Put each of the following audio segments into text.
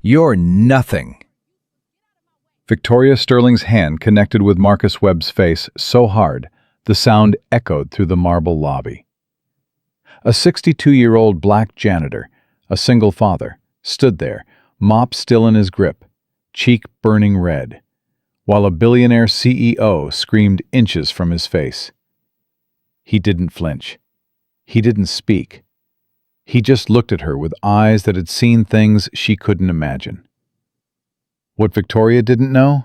You're nothing. Victoria Sterling's hand connected with Marcus Webb's face so hard, the sound echoed through the marble lobby. A 62-year-old black janitor, a single father, stood there, mop still in his grip, cheek burning red, while a billionaire CEO screamed inches from his face. He didn't flinch. He didn't speak. He just looked at her with eyes that had seen things she couldn't imagine. What Victoria didn't know?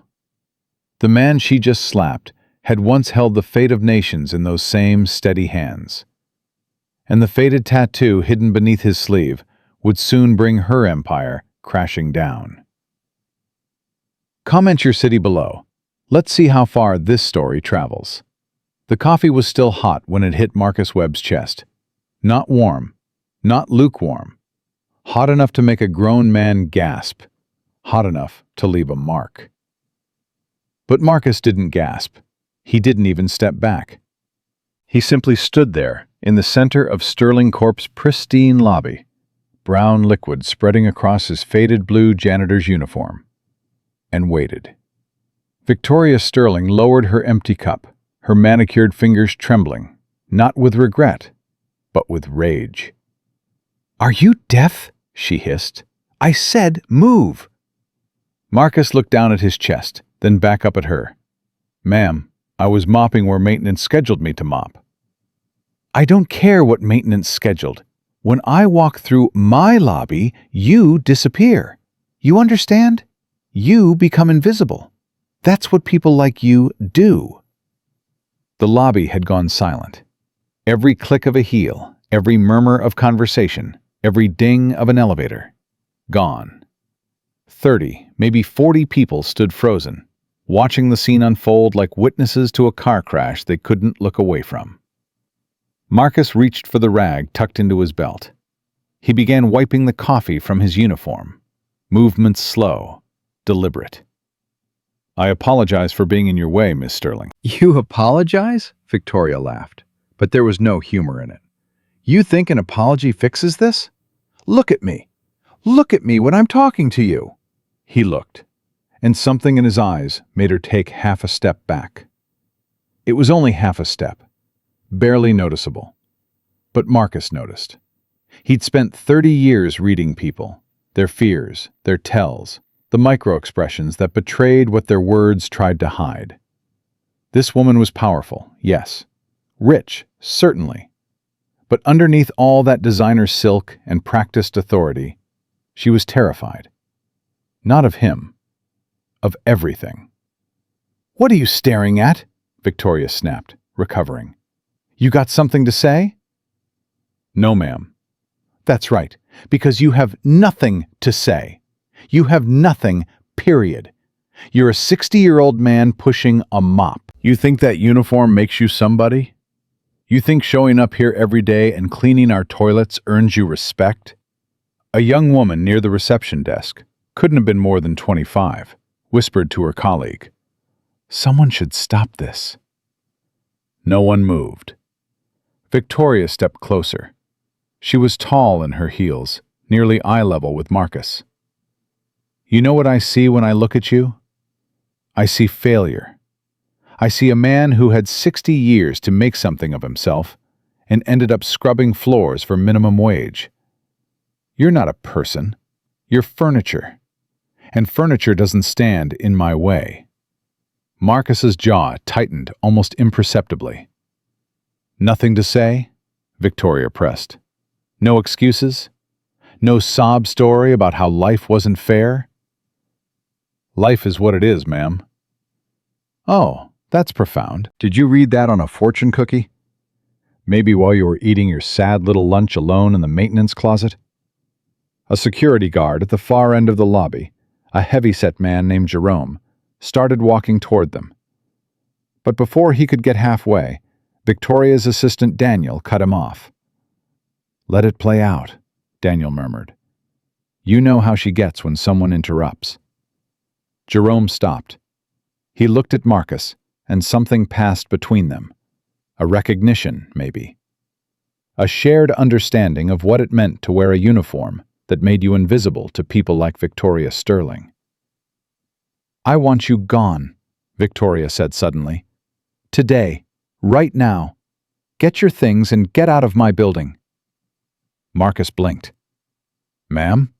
The man she just slapped had once held the fate of nations in those same steady hands. And the faded tattoo hidden beneath his sleeve would soon bring her empire crashing down. Comment your city below. Let's see how far this story travels. The coffee was still hot when it hit Marcus Webb's chest. Not warm, not lukewarm. Hot enough to make a grown man gasp. Hot enough to leave a mark. But Marcus didn't gasp. He didn't even step back. He simply stood there in the center of Sterling Corp's pristine lobby, brown liquid spreading across his faded blue janitor's uniform, and waited. Victoria Sterling lowered her empty cup, her manicured fingers trembling, not with regret, but with rage. "Are you deaf?" she hissed. "I said move!" Marcus looked down at his chest, then back up at her. "Ma'am, I was mopping where maintenance scheduled me to mop." "I don't care what maintenance scheduled. When I walk through my lobby, you disappear. You understand? You become invisible. That's what people like you do." The lobby had gone silent. Every click of a heel, every murmur of conversation, every ding of an elevator. Gone. 30, maybe 40 people stood frozen, watching the scene unfold like witnesses to a car crash they couldn't look away from. Marcus reached for the rag tucked into his belt. He began wiping the coffee from his uniform, movements slow, deliberate. "I apologize for being in your way, Miss Sterling." "You apologize?" Victoria laughed, but there was no humor in it. "You think an apology fixes this? Look at me. Look at me when I'm talking to you." He looked, and something in his eyes made her take half a step back. It was only half a step, barely noticeable. But Marcus noticed. He'd spent 30 years reading people, their fears, their tells, the micro-expressions that betrayed what their words tried to hide. This woman was powerful, yes. Rich, certainly. But underneath all that designer silk and practiced authority, she was terrified. Not of him. Of everything. "What are you staring at?" Victoria snapped, recovering. "You got something to say?" "No, ma'am." "That's right, because you have nothing to say. You have nothing, period. You're a 60-year-old man pushing a mop. You think that uniform makes you somebody? You think showing up here every day and cleaning our toilets earns you respect?" A young woman near the reception desk, couldn't have been more than 25, whispered to her colleague, "Someone should stop this." No one moved. Victoria stepped closer. She was tall in her heels, nearly eye level with Marcus. "You know what I see when I look at you? I see failure. I see a man who had 60 years to make something of himself and ended up scrubbing floors for minimum wage. You're not a person. You're furniture. And furniture doesn't stand in my way." Marcus's jaw tightened almost imperceptibly. "Nothing to say?" Victoria pressed. "No excuses? No sob story about how life wasn't fair?" "Life is what it is, ma'am." "Oh, that's profound. Did you read that on a fortune cookie? Maybe while you were eating your sad little lunch alone in the maintenance closet?" A security guard at the far end of the lobby, a heavy-set man named Jerome, started walking toward them. But before he could get halfway, Victoria's assistant Daniel cut him off. "Let it play out," Daniel murmured. "You know how she gets when someone interrupts." Jerome stopped. He looked at Marcus, and something passed between them. A recognition, maybe. A shared understanding of what it meant to wear a uniform that made you invisible to people like Victoria Sterling. "I want you gone," Victoria said suddenly. "Today, right now. Get your things and get out of my building." Marcus blinked. "Ma'am?"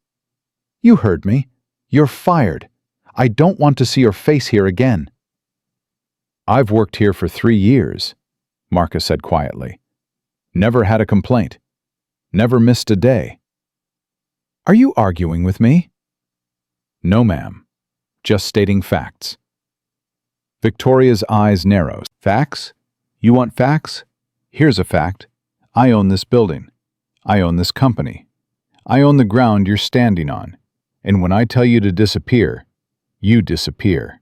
"You heard me. You're fired. I don't want to see your face here again." "I've worked here for 3 years," Marcus said quietly. "Never had a complaint. Never missed a day." "Are you arguing with me?" "No, ma'am. Just stating facts." Victoria's eyes narrowed. "Facts? You want facts? Here's a fact. I own this building. I own this company. I own the ground you're standing on. And when I tell you to disappear, you disappear.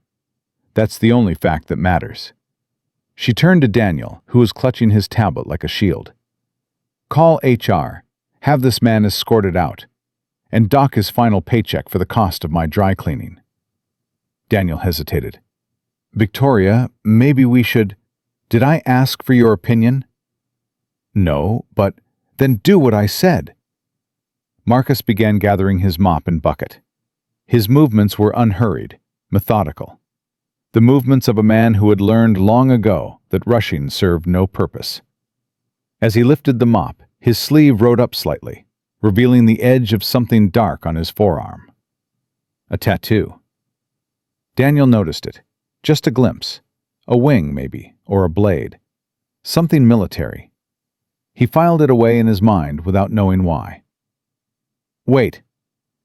That's the only fact that matters." She turned to Daniel, who was clutching his tablet like a shield. "Call HR. Have this man escorted out. And dock his final paycheck for the cost of my dry cleaning." Daniel hesitated. "Victoria, maybe we should—" "Did I ask for your opinion?" "No, but—" "Then do what I said." Marcus began gathering his mop and bucket. His movements were unhurried, methodical. The movements of a man who had learned long ago that rushing served no purpose. As he lifted the mop, his sleeve rode up slightly, revealing the edge of something dark on his forearm. A tattoo. Daniel noticed it. Just a glimpse. A wing, maybe, or a blade. Something military. He filed it away in his mind without knowing why. "Wait."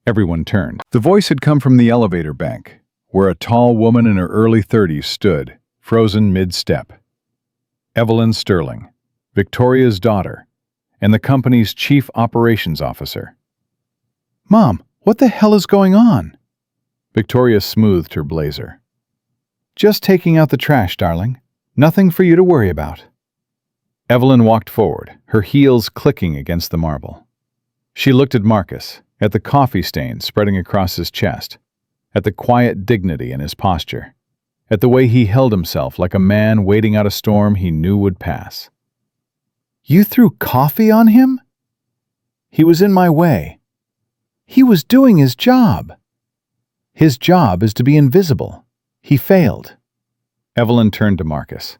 Everyone turned. The voice had come from the elevator bank, where a tall woman in her early 30s stood, frozen mid-step. Evelyn Sterling, Victoria's daughter, and the company's chief operations officer. "Mom, what the hell is going on?" Victoria smoothed her blazer. "Just taking out the trash, darling. Nothing for you to worry about." Evelyn walked forward, her heels clicking against the marble. She looked at Marcus, at the coffee stains spreading across his chest, at the quiet dignity in his posture, at the way he held himself like a man waiting out a storm he knew would pass. "You threw coffee on him?" "He was in my way." "He was doing his job." "His job is to be invisible. He failed." Evelyn turned to Marcus.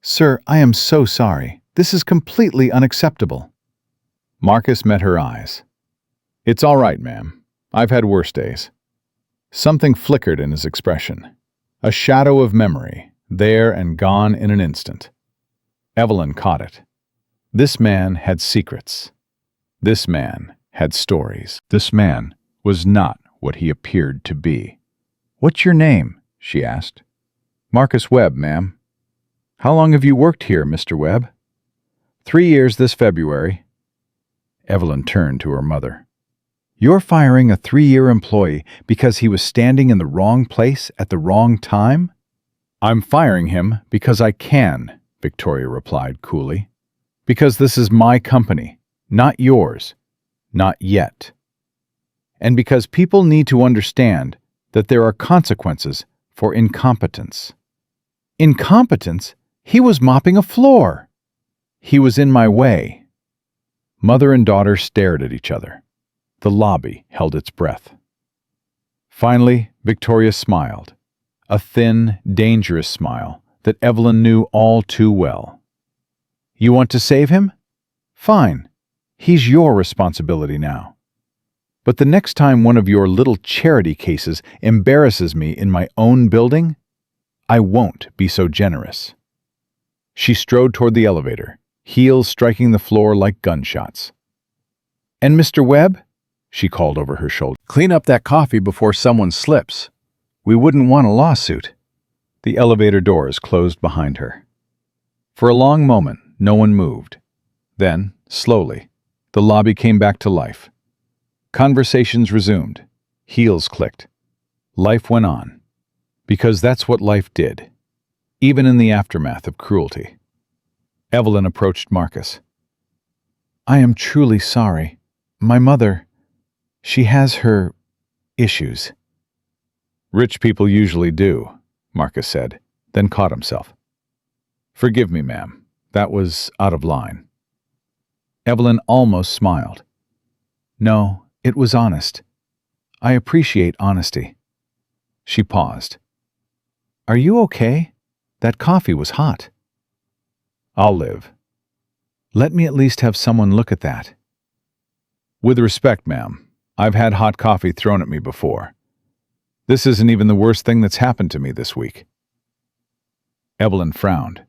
"Sir, I am so sorry. This is completely unacceptable." Marcus met her eyes. "It's all right, ma'am. I've had worse days." Something flickered in his expression. A shadow of memory, there and gone in an instant. Evelyn caught it. This man had secrets. This man had stories. This man was not what he appeared to be. "What's your name?" she asked. "Marcus Webb, ma'am." "How long have you worked here, Mr. Webb?" 3 years this February." Evelyn turned to her mother. "You're firing a 3-year employee because he was standing in the wrong place at the wrong time?" "I'm firing him because I can," Victoria replied coolly. "Because this is my company, not yours. Not yet. And because people need to understand that there are consequences for incompetence." "Incompetence? He was mopping a floor." "He was in my way." Mother and daughter stared at each other. The lobby held its breath. Finally, Victoria smiled. A thin, dangerous smile that Evelyn knew all too well. "You want to save him? Fine. He's your responsibility now. But the next time one of your little charity cases embarrasses me in my own building, I won't be so generous." She strode toward the elevator, heels striking the floor like gunshots. "And Mr. Webb," she called over her shoulder, "clean up that coffee before someone slips. We wouldn't want a lawsuit." The elevator doors closed behind her. For a long moment, no one moved. Then, slowly, the lobby came back to life. Conversations resumed. Heels clicked. Life went on. Because that's what life did, even in the aftermath of cruelty. Evelyn approached Marcus. "I am truly sorry. My mother, she has her issues." "Rich people usually do," Marcus said, then caught himself. "Forgive me, ma'am. That was out of line." Evelyn almost smiled. "No, It was honest. I appreciate honesty. She paused. Are you okay? That coffee was hot. I'll live. Let me at least have someone look at that. With respect, ma'am, I've had hot coffee thrown at me before. This isn't even the worst thing that's happened to me this week. Evelyn frowned.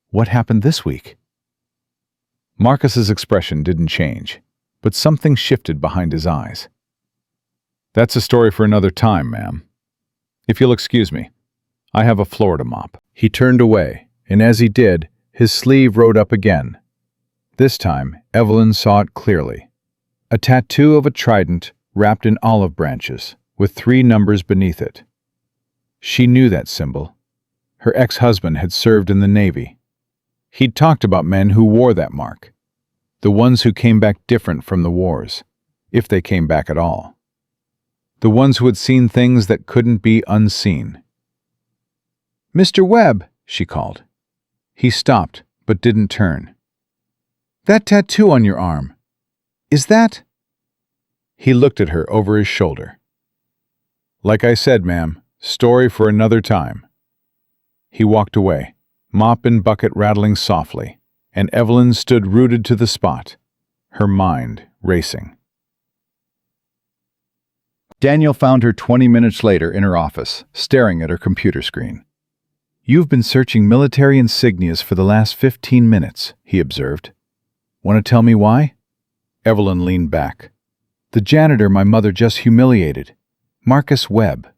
What happened this week? Marcus's expression didn't change, but something shifted behind his eyes. That's a story for another time, ma'am. If you'll excuse me, I have a floor to mop. He turned away, and as he did, his sleeve rode up again. This time, Evelyn saw it clearly. A tattoo of a trident wrapped in olive branches, with 3 numbers beneath it. She knew that symbol. Her ex-husband had served in the Navy. He'd talked about men who wore that mark, the ones who came back different from the wars, if they came back at all. The ones who had seen things that couldn't be unseen. Mr. Webb, she called. He stopped, but didn't turn. That tattoo on your arm, is that? He looked at her over his shoulder. Like I said, ma'am, story for another time. He walked away, mop and bucket rattling softly, and Evelyn stood rooted to the spot, her mind racing. Daniel found her 20 minutes later in her office, staring at her computer screen. You've been searching military insignias for the last 15 minutes, he observed. Want to tell me why? Evelyn leaned back. The janitor my mother just humiliated. Marcus Webb.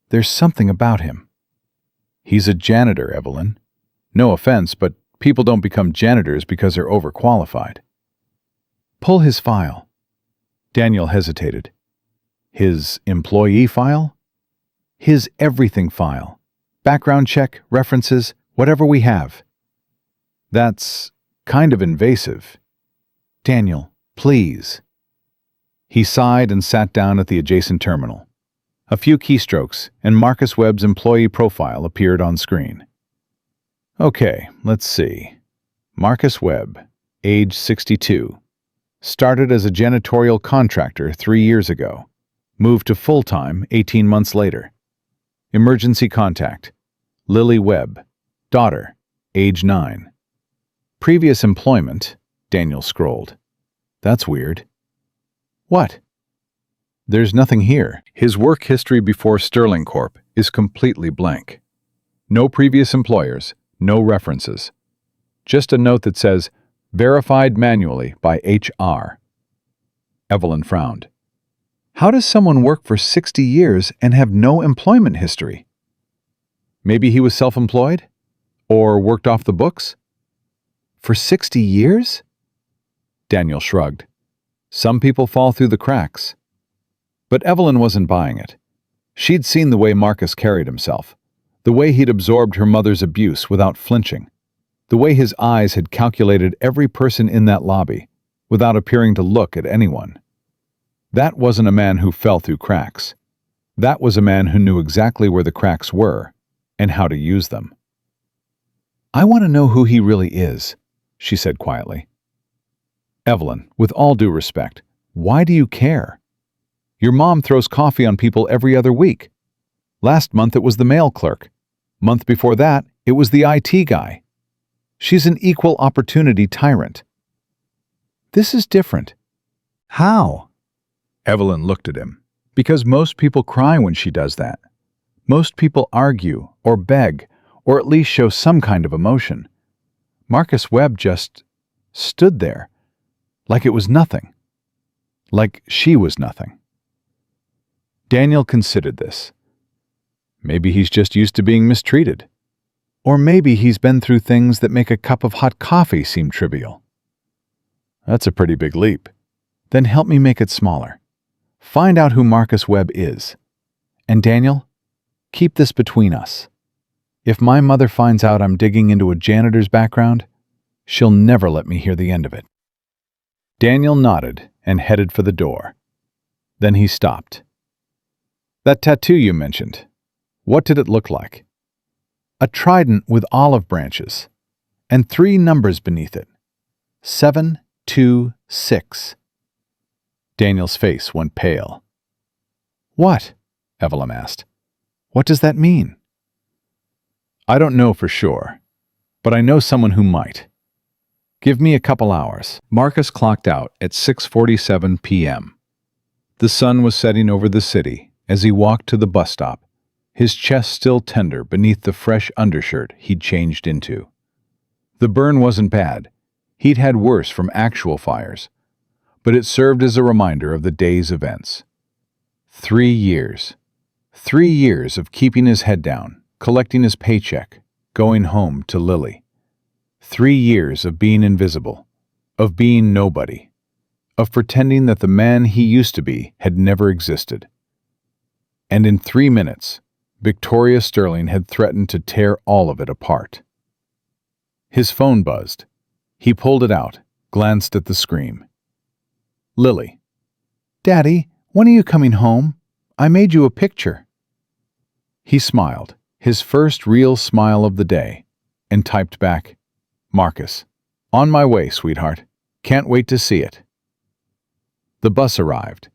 There's something about him. He's a janitor, Evelyn. No offense, but people don't become janitors because they're overqualified. Pull his file. Daniel hesitated. His employee file? His everything file. Background check, references, whatever we have. That's kind of invasive. Daniel, please. He sighed and sat down at the adjacent terminal. A few keystrokes, and Marcus Webb's employee profile appeared on screen. Okay, let's see. Marcus Webb, age 62. Started as a janitorial contractor 3 years ago. Moved to full-time 18 months later. Emergency contact. Lily Webb, daughter, age 9. Previous employment, Daniel scrolled. That's weird. What? There's nothing here. His work history before Sterling Corp is completely blank. No previous employers, no references. Just a note that says, verified manually by HR. Evelyn frowned. How does someone work for 60 years and have no employment history? Maybe he was self-employed? Or worked off the books? For 60 years? Daniel shrugged. Some people fall through the cracks. But Evelyn wasn't buying it. She'd seen the way Marcus carried himself, the way he'd absorbed her mother's abuse without flinching, the way his eyes had calculated every person in that lobby without appearing to look at anyone. That wasn't a man who fell through cracks. That was a man who knew exactly where the cracks were and how to use them. I want to know who he really is, she said quietly. Evelyn, with all due respect, why do you care? Your mom throws coffee on people every other week. Last month it was the mail clerk. Month before that, it was the IT guy. She's an equal opportunity tyrant. This is different. How? Evelyn looked at him. Because most people cry when she does that. Most people argue, or beg, or at least show some kind of emotion. Marcus Webb just stood there, like it was nothing. Like she was nothing. Daniel considered this. Maybe he's just used to being mistreated. Or maybe he's been through things that make a cup of hot coffee seem trivial. That's a pretty big leap. Then help me make it smaller. Find out who Marcus Webb is. And Daniel, keep this between us. If my mother finds out I'm digging into a janitor's background, she'll never let me hear the end of it. Daniel nodded and headed for the door. Then he stopped. That tattoo you mentioned, what did it look like? A trident with olive branches, and 3 numbers beneath it. 726. Daniel's face went pale. "What?" Evelyn asked. "What does that mean?" "I don't know for sure, but I know someone who might. Give me a couple hours." Marcus clocked out at 6:47 p.m. The sun was setting over the city as he walked to the bus stop, his chest still tender beneath the fresh undershirt he'd changed into. The burn wasn't bad. He'd had worse from actual fires, but it served as a reminder of the day's events. 3 years. 3 years of keeping his head down, collecting his paycheck, going home to Lily. 3 years of being invisible, of being nobody, of pretending that the man he used to be had never existed. And in 3 minutes, Victoria Sterling had threatened to tear all of it apart. His phone buzzed. He pulled it out, glanced at the screen. Lily. "Daddy, when are you coming home? I made you a picture." He smiled, his first real smile of the day, and typed back, "Marcus, on my way, sweetheart. Can't wait to see it." The bus arrived.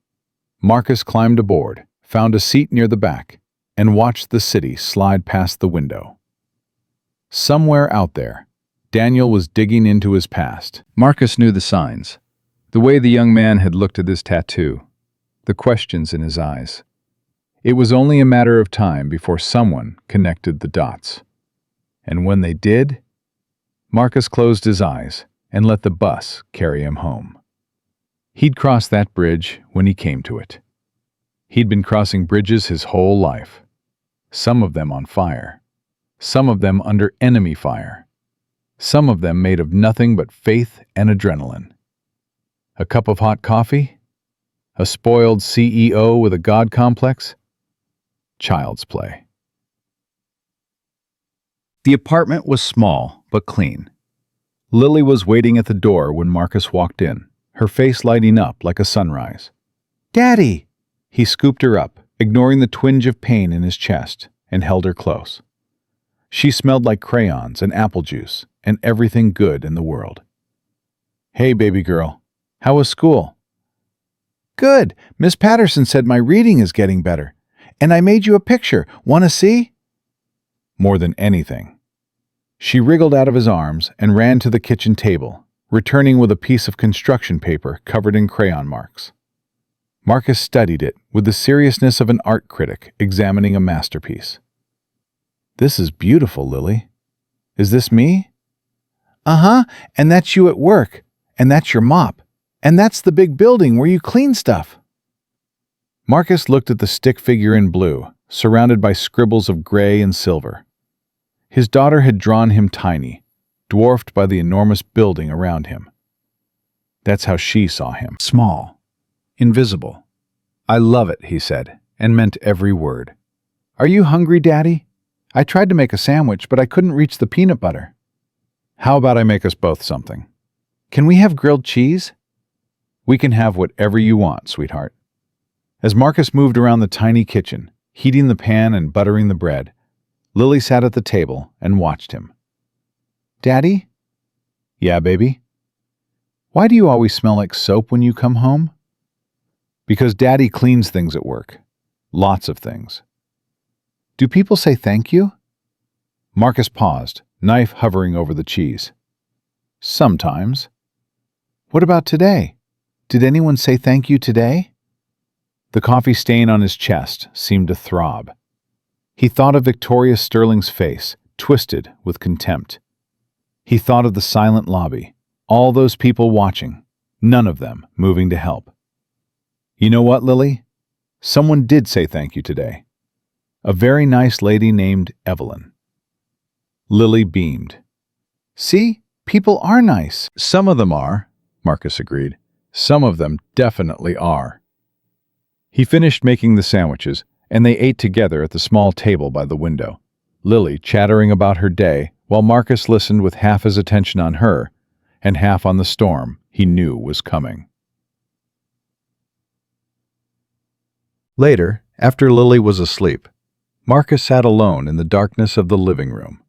Marcus climbed aboard, found a seat near the back, and watched the city slide past the window. Somewhere out there, Daniel was digging into his past. Marcus knew the signs, the way the young man had looked at his tattoo, the questions in his eyes. It was only a matter of time before someone connected the dots. And when they did, Marcus closed his eyes and let the bus carry him home. He'd crossed that bridge when he came to it. He'd been crossing bridges his whole life, some of them on fire, some of them under enemy fire, some of them made of nothing but faith and adrenaline. A cup of hot coffee? A spoiled CEO with a god complex? Child's play. The apartment was small but clean. Lily was waiting at the door when Marcus walked in, her face lighting up like a sunrise. "Daddy!" He scooped her up, ignoring the twinge of pain in his chest, and held her close. She smelled like crayons and apple juice and everything good in the world. "Hey, baby girl. How was school?" "Good. Miss Patterson said my reading is getting better. And I made you a picture. Want to see?" More than anything. She wriggled out of his arms and ran to the kitchen table, returning with a piece of construction paper covered in crayon marks. Marcus studied it with the seriousness of an art critic examining a masterpiece. "This is beautiful, Lily. Is this me?" "Uh-huh, and that's you at work, and that's your mop, and that's the big building where you clean stuff." Marcus looked at the stick figure in blue, surrounded by scribbles of gray and silver. His daughter had drawn him tiny, dwarfed by the enormous building around him. That's how she saw him. Small. Invisible. "I love it," he said, and meant every word. "Are you hungry, Daddy? I tried to make a sandwich, but I couldn't reach the peanut butter." "How about I make us both something? Can we have grilled cheese?" "We can have whatever you want, sweetheart." As Marcus moved around the tiny kitchen, heating the pan and buttering the bread, Lily sat at the table and watched him. "Daddy?" "Yeah, baby?" "Why do you always smell like soap when you come home?" "Because Daddy cleans things at work. Lots of things." "Do people say thank you?" Marcus paused, knife hovering over the cheese. "Sometimes." "What about today? Did anyone say thank you today?" The coffee stain on his chest seemed to throb. He thought of Victoria Sterling's face, twisted with contempt. He thought of the silent lobby, all those people watching, none of them moving to help. "You know what, Lily? Someone did say thank you today. A very nice lady named Evelyn." Lily beamed. "See? People are nice." "Some of them are," Marcus agreed. "Some of them definitely are." He finished making the sandwiches, and they ate together at the small table by the window, Lily chattering about her day while Marcus listened with half his attention on her and half on the storm he knew was coming. Later, after Lily was asleep, Marcus sat alone in the darkness of the living room.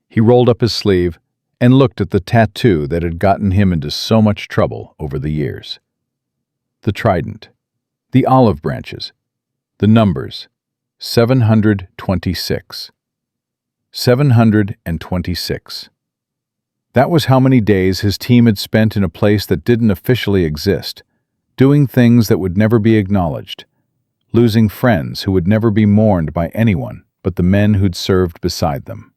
He rolled up his sleeve and looked at the tattoo that had gotten him into so much trouble over the years. the trident, the olive branches, the numbers, 726. 726. That was how many days his team had spent in a place that didn't officially exist, doing things that would never be acknowledged, losing friends who would never be mourned by anyone but the men who'd served beside them.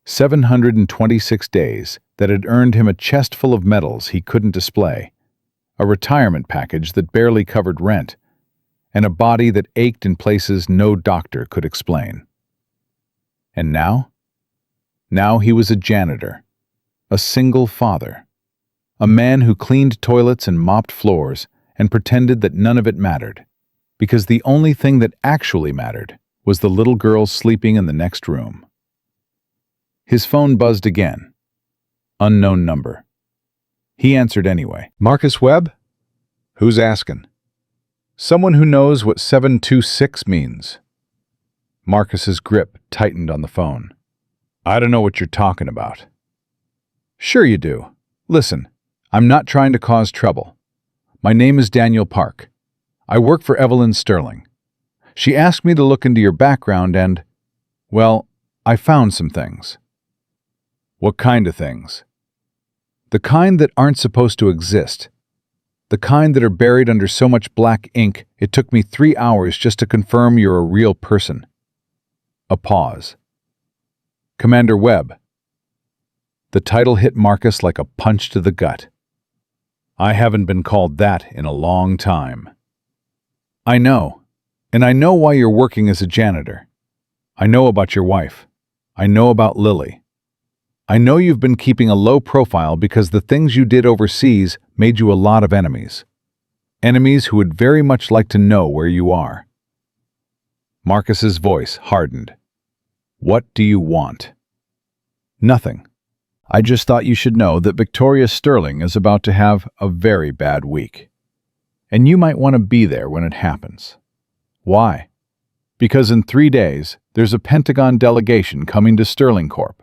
726 days that had earned him a chest full of medals he couldn't display, a retirement package that barely covered rent, and a body that ached in places no doctor could explain. And now? Now he was a janitor, a single father, a man who cleaned toilets and mopped floors and pretended that none of it mattered, because the only thing that actually mattered was the little girl sleeping in the next room. His phone buzzed again. Unknown number. He answered anyway. Marcus Webb? Who's asking? Someone who knows what 726 means. Marcus's grip tightened on the phone. I don't know what you're talking about. Sure you do. Listen, I'm not trying to cause trouble. My name is Daniel Park. I work for Evelyn Sterling. She asked me to look into your background and, well, I found some things. What kind of things? The kind that aren't supposed to exist. The kind that are buried under so much black ink it took me 3 hours just to confirm you're a real person. A pause. Commander Webb. The title hit Marcus like a punch to the gut. I haven't been called that in a long time. I know, and I know why you're working as a janitor. I know about your wife. I know about Lily. I know you've been keeping a low profile because the things you did overseas made you a lot of enemies. Enemies who would very much like to know where you are. Marcus's voice hardened. What do you want? Nothing. I just thought you should know that Victoria Sterling is about to have a very bad week. And you might want to be there when it happens. Why? Because in 3 days, there's a Pentagon delegation coming to Sterling Corp.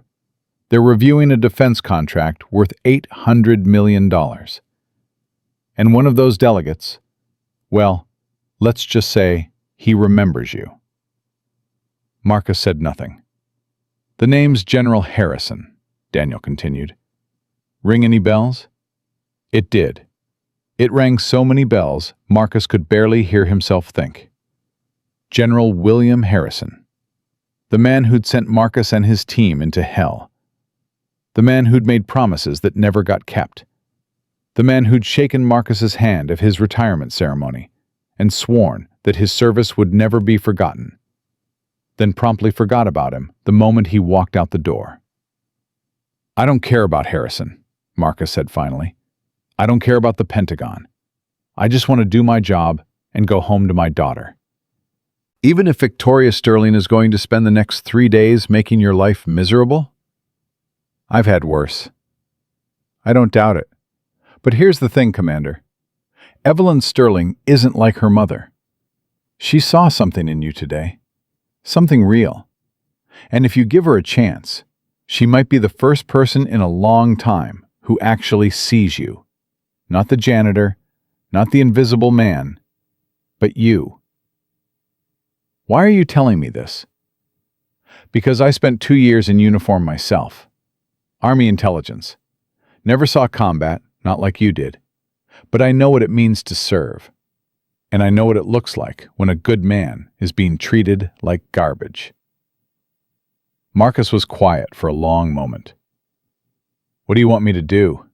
They're reviewing a defense contract worth $800 million. And one of those delegates, well, let's just say he remembers you. Marcus said nothing. The name's General Harrison, Daniel continued. Ring any bells? It did. It rang so many bells, Marcus could barely hear himself think. General William Harrison. The man who'd sent Marcus and his team into hell. The man who'd made promises that never got kept. The man who'd shaken Marcus's hand at his retirement ceremony and sworn that his service would never be forgotten, then promptly forgot about him the moment he walked out the door. I don't care about Harrison, Marcus said finally. I don't care about the Pentagon. I just want to do my job and go home to my daughter. Even if Victoria Sterling is going to spend the next 3 days making your life miserable? I've had worse. I don't doubt it. But here's the thing, Commander. Evelyn Sterling isn't like her mother. She saw something in you today. Something real. And if you give her a chance, she might be the first person in a long time who actually sees you. Not the janitor, not the invisible man, but you. Why are you telling me this? Because I spent 2 years in uniform myself. Army intelligence. Never saw combat, not like you did. But I know what it means to serve. And I know what it looks like when a good man is being treated like garbage. Marcus was quiet for a long moment. What do you want me to do?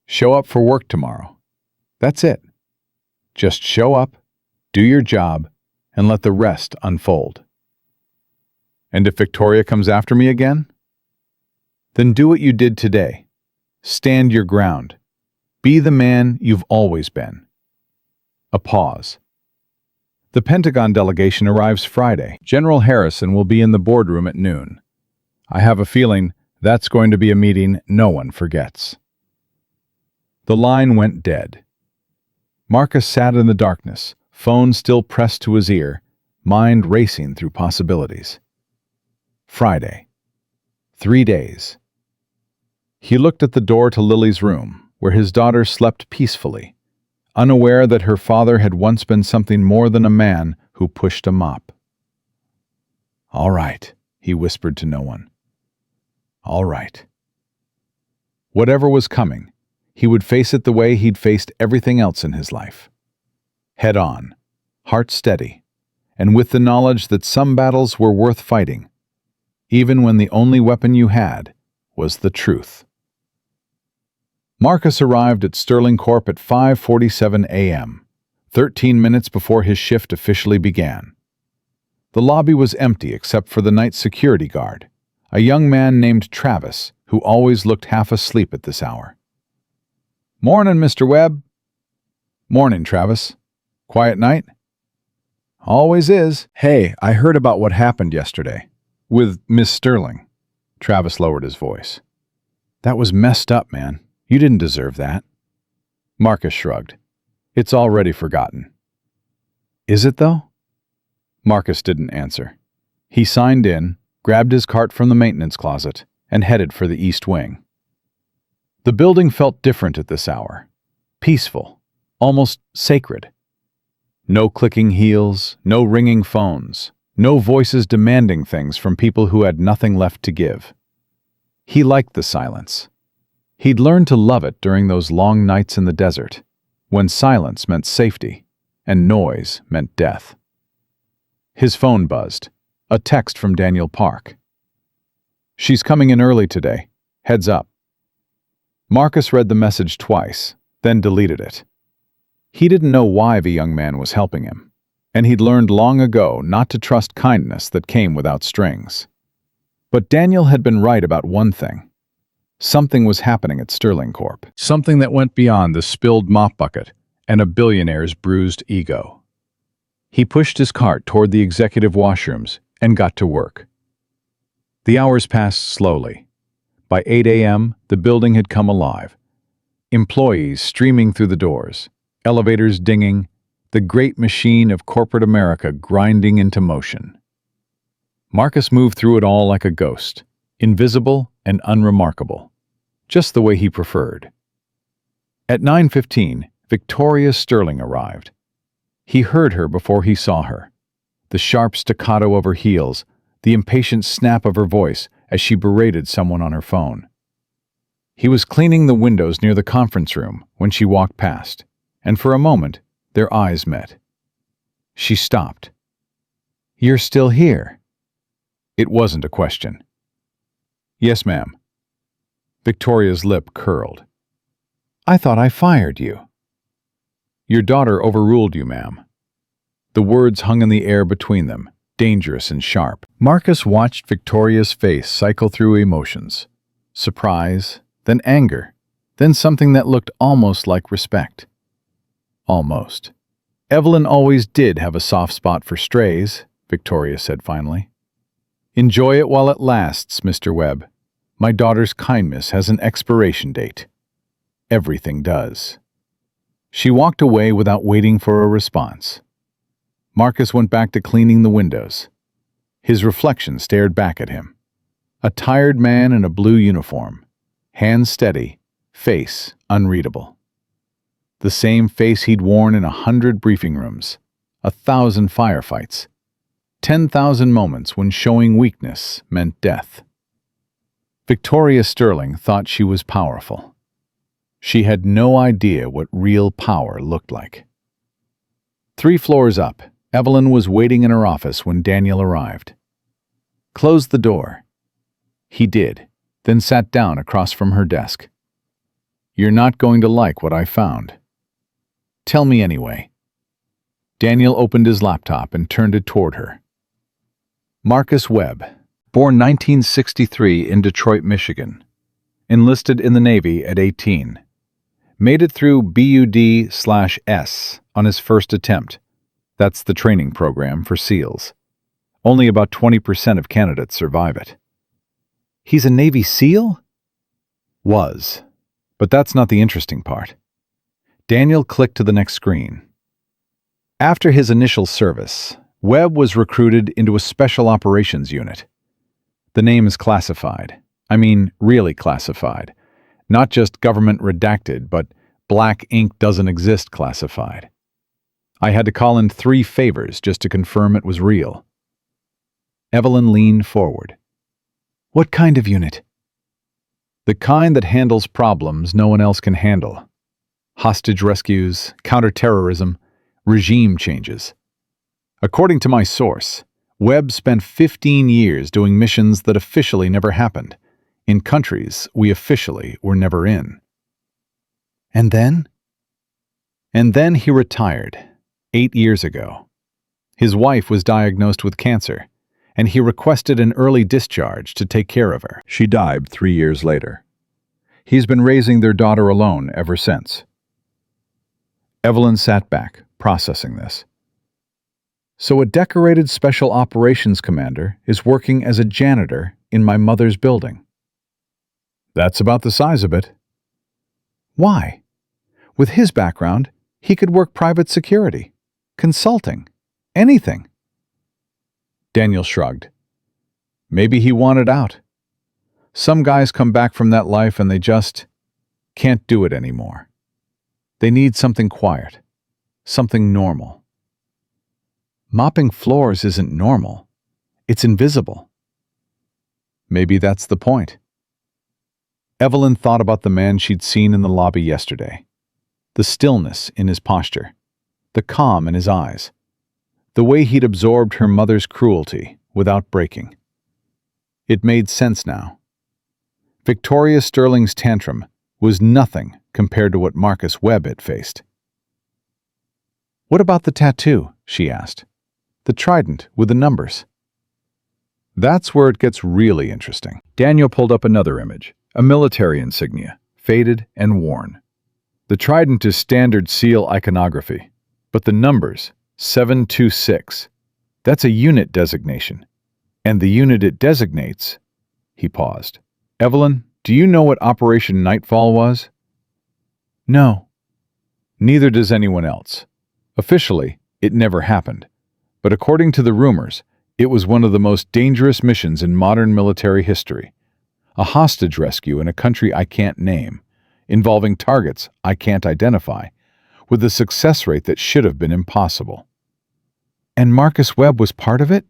Show up for work tomorrow. That's it. Just show up, do your job, and let the rest unfold. And if Victoria comes after me again? Then do what you did today. Stand your ground. Be the man you've always been. A pause. The Pentagon delegation arrives Friday. General Harrison will be in the boardroom at noon. I have a feeling that's going to be a meeting no one forgets. The line went dead. Marcus sat in the darkness, phone still pressed to his ear, mind racing through possibilities. Friday. 3 days. He looked at the door to Lily's room, where his daughter slept peacefully, unaware that her father had once been something more than a man who pushed a mop. "All right," he whispered to no one. "All right." Whatever was coming, he would face it the way he'd faced everything else in his life. Head on, heart steady, and with the knowledge that some battles were worth fighting, even when the only weapon you had was the truth. Marcus arrived at Sterling Corp at 5:47 a.m., 13 minutes before his shift officially began. The lobby was empty except for the night security guard, a young man named Travis, who always looked half asleep at this hour. "Morning, Mr. Webb." "Morning, Travis. Quiet night?" "Always is." "Hey, I heard about what happened yesterday." "With Miss Sterling." Travis lowered his voice. "That was messed up, man. You didn't deserve that." Marcus shrugged. "It's already forgotten." "Is it, though?" Marcus didn't answer. He signed in, grabbed his cart from the maintenance closet, and headed for the east wing. The building felt different at this hour. Peaceful, almost sacred. No clicking heels, no ringing phones, no voices demanding things from people who had nothing left to give. He liked the silence. He'd learned to love it during those long nights in the desert, when silence meant safety and noise meant death. His phone buzzed. A text from Daniel Park. "She's coming in early today. Heads up." Marcus read the message twice, then deleted it. He didn't know why the young man was helping him, and he'd learned long ago not to trust kindness that came without strings. But Daniel had been right about one thing. Something was happening at Sterling Corp. Something that went beyond the spilled mop bucket and a billionaire's bruised ego. He pushed his cart toward the executive washrooms and got to work. The hours passed slowly. By 8 a.m., the building had come alive. Employees streaming through the doors, elevators dinging, the great machine of corporate America grinding into motion. Marcus moved through it all like a ghost, invisible and unremarkable, just the way he preferred. At 9:15, Victoria Sterling arrived. He heard her before he saw her. The sharp staccato of her heels, the impatient snap of her voice as she berated someone on her phone. He was cleaning the windows near the conference room when she walked past, and for a moment, their eyes met. She stopped. "You're still here?" It wasn't a question. "Yes, ma'am." Victoria's lip curled. "I thought I fired you." "Your daughter overruled you, ma'am." The words hung in the air between them, dangerous and sharp. Marcus watched Victoria's face cycle through emotions. Surprise, then anger, then something that looked almost like respect. Almost. "Evelyn always did have a soft spot for strays," Victoria said finally. "Enjoy it while it lasts, Mr. Webb. My daughter's kindness has an expiration date. Everything does." She walked away without waiting for a response. Marcus went back to cleaning the windows. His reflection stared back at him. A tired man in a blue uniform, hands steady, face unreadable. The same face he'd worn in 100 briefing rooms, 1,000 firefights, 10,000 moments when showing weakness meant death. Victoria Sterling thought she was powerful. She had no idea what real power looked like. 3 floors up, Evelyn was waiting in her office when Daniel arrived. "Close the door." He did, then sat down across from her desk. "You're not going to like what I found." "Tell me anyway." Daniel opened his laptop and turned it toward her. Marcus Webb, born 1963 in Detroit, Michigan. Enlisted in the Navy at 18. Made it through BUD/S on his first attempt. That's the training program for SEALs. Only about 20% of candidates survive it. He's a Navy SEAL? Was. But that's not the interesting part. Daniel clicked to the next screen. After his initial service, Webb was recruited into a special operations unit. The name is classified. I mean, really classified. Not just government redacted, but Black ink doesn't exist classified. I had to call in 3 favors just to confirm it was real. Evelyn leaned forward. What kind of unit? The kind that handles problems no one else can handle. Hostage rescues, counterterrorism, regime changes. According to my source, Webb spent 15 years doing missions that officially never happened, in countries we officially were never in. And then? And then he retired, 8 years ago. His wife was diagnosed with cancer, and he requested an early discharge to take care of her. She died 3 years later. He's been raising their daughter alone ever since. Evelyn sat back, processing this. So a decorated special operations commander is working as a janitor in my mother's building. That's about the size of it. Why? With his background, he could work private security, consulting, anything. Daniel shrugged. Maybe he wanted out. Some guys come back from that life and they just can't do it anymore. They need something quiet, something normal. Mopping floors isn't normal. It's invisible. Maybe that's the point. Evelyn thought about the man she'd seen in the lobby yesterday. The stillness in his posture, the calm in his eyes, the way he'd absorbed her mother's cruelty without breaking. It made sense now. Victoria Sterling's tantrum was nothing compared to what Marcus Webb had faced. What about the tattoo? She asked. The trident with the numbers. That's where it gets really interesting. Daniel pulled up another image, a military insignia, faded and worn. The trident is standard SEAL iconography, but the numbers, 726, that's a unit designation. And the unit it designates, he paused. Evelyn, do you know what Operation Nightfall was? No. Neither does anyone else. Officially, it never happened. But according to the rumors, it was one of the most dangerous missions in modern military history. A hostage rescue in a country I can't name, involving targets I can't identify, with a success rate that should have been impossible. And Marcus Webb was part of it?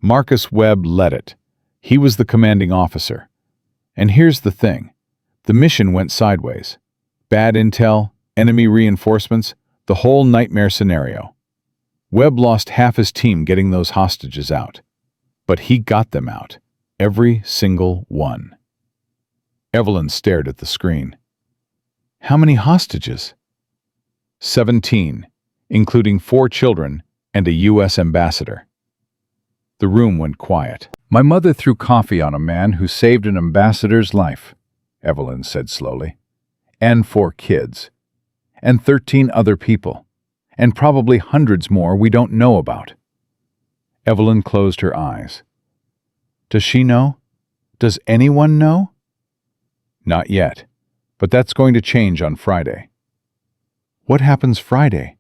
Marcus Webb led it. He was the commanding officer. And here's the thing. The mission went sideways. Bad intel, enemy reinforcements, the whole nightmare scenario. Webb lost half his team getting those hostages out. But he got them out. Every single one. Evelyn stared at the screen. How many hostages? 17, including 4 children and a U.S. ambassador. The room went quiet. My mother threw coffee on a man who saved an ambassador's life, Evelyn said slowly. And 4 kids. And 13 other people. And probably hundreds more we don't know about. Evelyn closed her eyes. Does she know? Does anyone know? Not yet, but that's going to change on Friday. What happens Friday?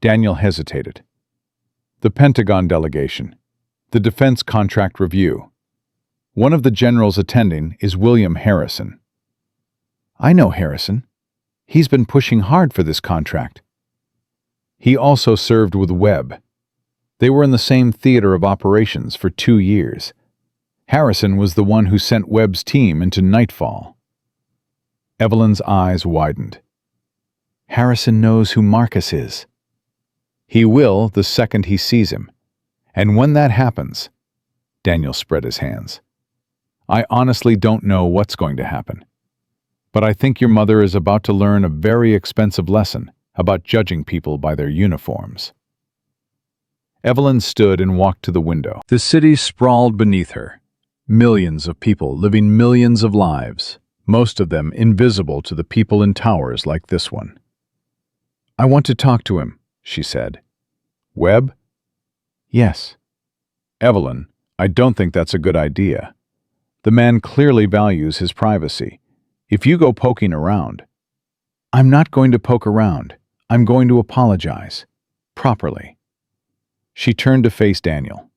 Daniel hesitated. The Pentagon delegation. The Defense Contract Review. One of the generals attending is William Harrison. I know Harrison. He's been pushing hard for this contract. He also served with Webb. They were in the same theater of operations for 2 years. Harrison was the one who sent Webb's team into Nightfall. Evelyn's eyes widened. Harrison knows who Marcus is. He will the second he sees him. And when that happens, Daniel spread his hands. I honestly don't know what's going to happen. But I think your mother is about to learn a very expensive lesson about judging people by their uniforms. Evelyn stood and walked to the window. The city sprawled beneath her. Millions of people living millions of lives, most of them invisible to the people in towers like this one. I want to talk to him, she said. Webb? Yes. Evelyn, I don't think that's a good idea. The man clearly values his privacy. If you go poking around... I'm not going to poke around. I'm going to apologize. Properly. She turned to face Daniel.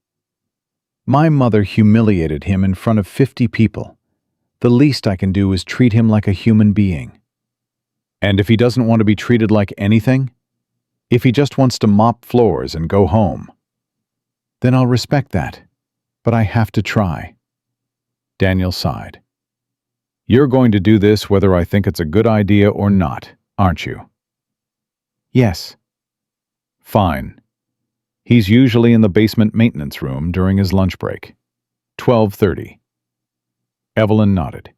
My mother humiliated him in front of 50 people. The least I can do is treat him like a human being. And if he doesn't want to be treated like anything, if he just wants to mop floors and go home, then I'll respect that, but I have to try. Daniel sighed. You're going to do this whether I think it's a good idea or not, aren't you? Yes. Fine. He's usually in the basement maintenance room during his lunch break. 12:30. Evelyn nodded.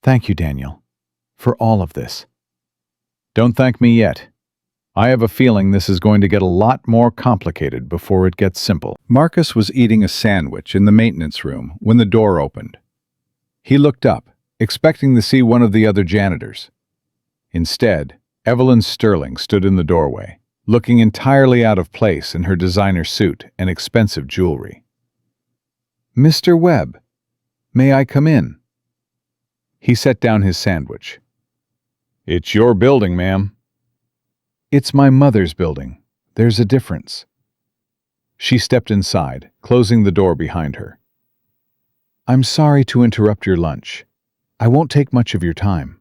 Thank you, Daniel, for all of this. Don't thank me yet. I have a feeling this is going to get a lot more complicated before it gets simple. Marcus was eating a sandwich in the maintenance room when the door opened. He looked up, expecting to see one of the other janitors. Instead, Evelyn Sterling stood in the doorway, looking entirely out of place in her designer suit and expensive jewelry. Mr. Webb, may I come in? He set down his sandwich. It's your building, ma'am. It's my mother's building. There's a difference. She stepped inside, closing the door behind her. I'm sorry to interrupt your lunch. I won't take much of your time.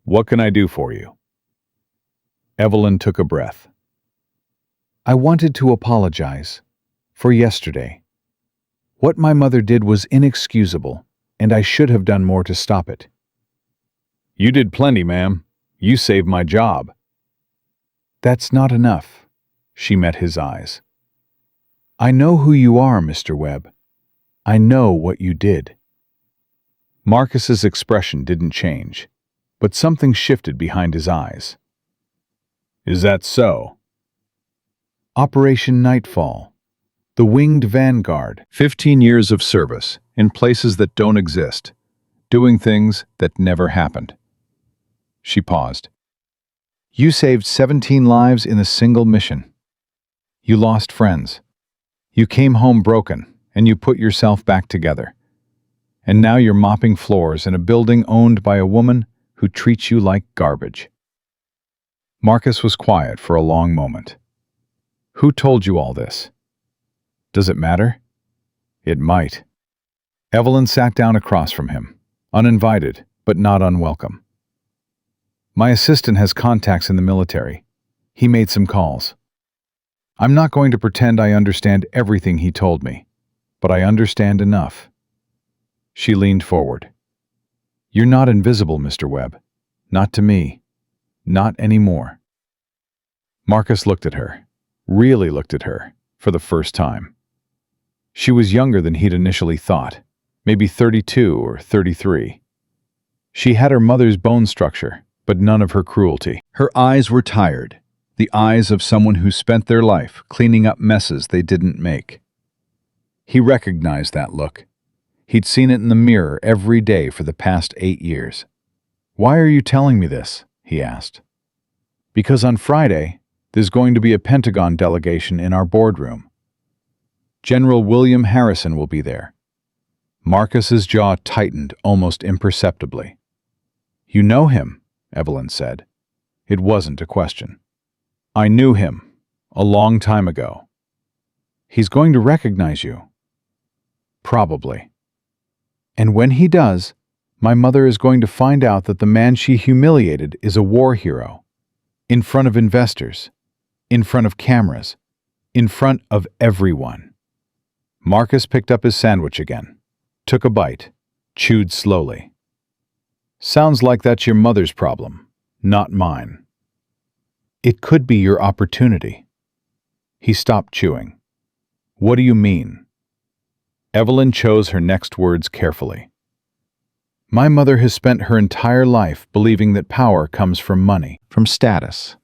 What can I do for you? Evelyn took a breath. I wanted to apologize for yesterday. What my mother did was inexcusable, and I should have done more to stop it. You did plenty, ma'am. You saved my job. That's not enough. She met his eyes. I know who you are, Mr. Webb. I know what you did. Marcus's expression didn't change, but something shifted behind his eyes. Is that so? Operation Nightfall. The Winged Vanguard. 15 years of service in places that don't exist, doing things that never happened. She paused. You saved 17 lives in a single mission. You lost friends. You came home broken, and you put yourself back together. And now you're mopping floors in a building owned by a woman who treats you like garbage. Marcus was quiet for a long moment. Who told you all this? Does it matter? It might. Evelyn sat down across from him, uninvited, but not unwelcome. My assistant has contacts in the military. He made some calls. I'm not going to pretend I understand everything he told me, but I understand enough. She leaned forward. You're not invisible, Mr. Webb. Not to me. Not anymore. Marcus looked at her, really looked at her, for the first time. She was younger than he'd initially thought, maybe 32 or 33. She had her mother's bone structure, but none of her cruelty. Her eyes were tired, the eyes of someone who spent their life cleaning up messes they didn't make. He recognized that look. He'd seen it in the mirror every day for the past 8 years. Why are you telling me this? He asked. Because on Friday, there's going to be a Pentagon delegation in our boardroom. General William Harrison will be there. Marcus's jaw tightened almost imperceptibly. You know him, Evelyn said. It wasn't a question. I knew him, a long time ago. He's going to recognize you. Probably. And when he does, my mother is going to find out that the man she humiliated is a war hero. In front of investors. In front of cameras. In front of everyone. Marcus picked up his sandwich again, took a bite, chewed slowly. Sounds like that's your mother's problem, not mine. It could be your opportunity. He stopped chewing. What do you mean? Evelyn chose her next words carefully. My mother has spent her entire life believing that power comes from money, from status,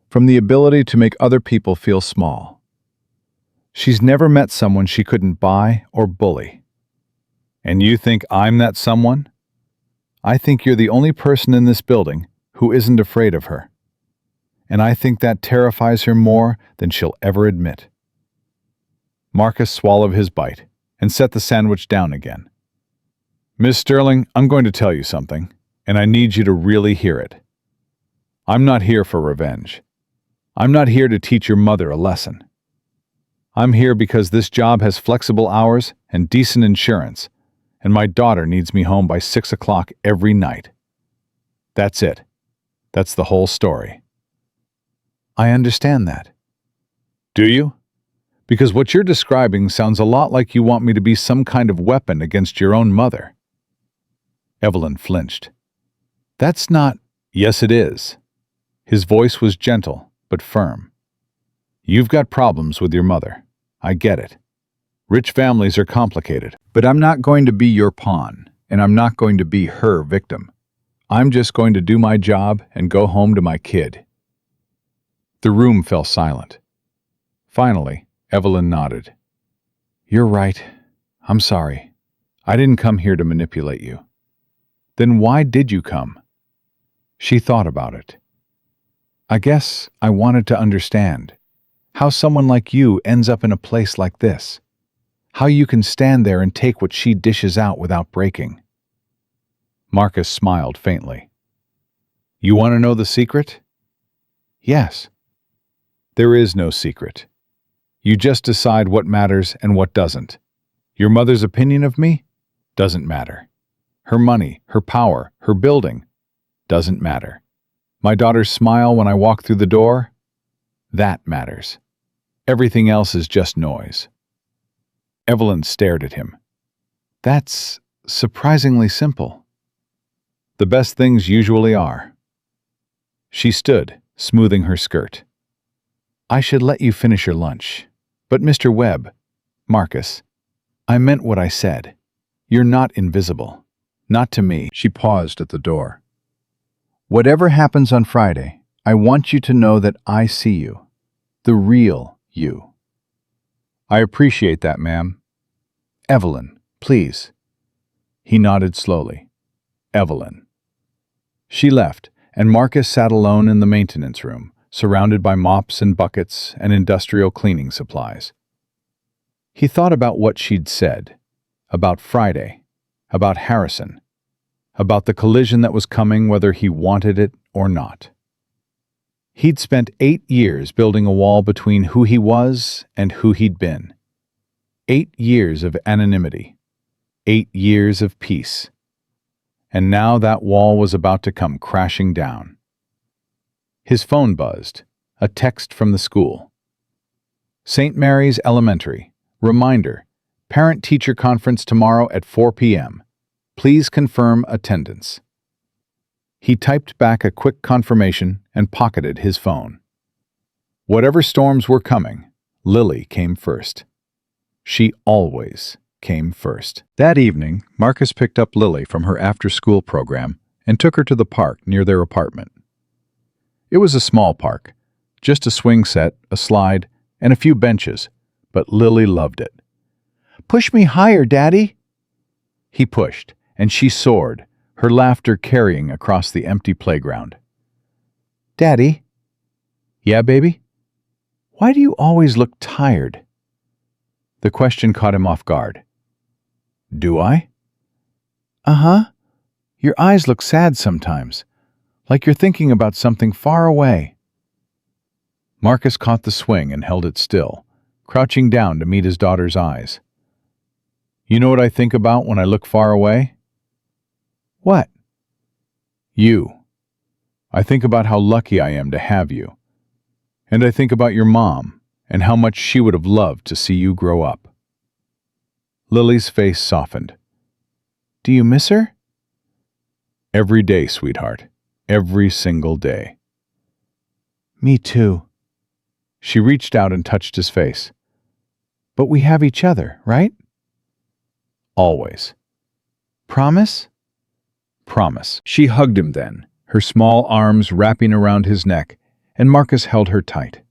from the ability to make other people feel small. She's never met someone she couldn't buy or bully. And you think I'm that someone? I think you're the only person in this building who isn't afraid of her. And I think that terrifies her more than she'll ever admit. Marcus swallowed his bite and set the sandwich down again. Miss Sterling, I'm going to tell you something, and I need you to really hear it. I'm not here for revenge. I'm not here to teach your mother a lesson. I'm here because this job has flexible hours and decent insurance, and my daughter needs me home by 6 o'clock every night. That's it. That's the whole story. I understand that. Do you? Because what you're describing sounds a lot like you want me to be some kind of weapon against your own mother. Evelyn flinched. That's not— Yes, it is. His voice was gentle, but firm. You've got problems with your mother. I get it. Rich families are complicated. But I'm not going to be your pawn, and I'm not going to be her victim. I'm just going to do my job and go home to my kid. The room fell silent. Finally, Evelyn nodded. You're right. I'm sorry. I didn't come here to manipulate you. Then why did you come? She thought about it. I guess I wanted to understand how someone like you ends up in a place like this. How you can stand there and take what she dishes out without breaking. Marcus smiled faintly. You want to know the secret? Yes. There is no secret. You just decide what matters and what doesn't. Your mother's opinion of me? Doesn't matter. Her money, her power, her building? Doesn't matter. My daughter's smile when I walk through the door? That matters. Everything else is just noise. Evelyn stared at him. That's surprisingly simple. The best things usually are. She stood, smoothing her skirt. I should let you finish your lunch. But Mr. Webb, Marcus, I meant what I said. You're not invisible. Not to me. She paused at the door. Whatever happens on Friday, I want you to know that I see you. The real you. I appreciate that, ma'am. Evelyn, please. He nodded slowly. Evelyn. She left, and Marcus sat alone in the maintenance room, surrounded by mops and buckets and industrial cleaning supplies. He thought about what she'd said, about Friday, about Harrison, about the collision that was coming whether he wanted it or not. He'd spent 8 years building a wall between who he was and who he'd been. 8 years of anonymity. 8 years of peace. And now that wall was about to come crashing down. His phone buzzed, a text from the school. St. Mary's Elementary. Reminder, parent-teacher conference tomorrow at 4 p.m. Please confirm attendance. He typed back a quick confirmation and pocketed his phone. Whatever storms were coming, Lily came first. She always came first. That evening, Marcus picked up Lily from her after-school program and took her to the park near their apartment. It was a small park, just a swing set, a slide, and a few benches, but Lily loved it. "Push me higher, Daddy." He pushed, and she soared, her laughter carrying across the empty playground. "Daddy?" "Yeah, baby?" "Why do you always look tired?" The question caught him off guard. "Do I?" "Uh-huh. Your eyes look sad sometimes, like you're thinking about something far away." Marcus caught the swing and held it still, crouching down to meet his daughter's eyes. "You know what I think about when I look far away?" "What?" "You. I think about how lucky I am to have you. And I think about your mom and how much she would have loved to see you grow up." Lily's face softened. "Do you miss her?" "Every day, sweetheart. Every single day." "Me too." She reached out and touched his face. "But we have each other, right?" "Always." "Promise?" "Promise." She hugged him then, her small arms wrapping around his neck, and Marcus held her tight.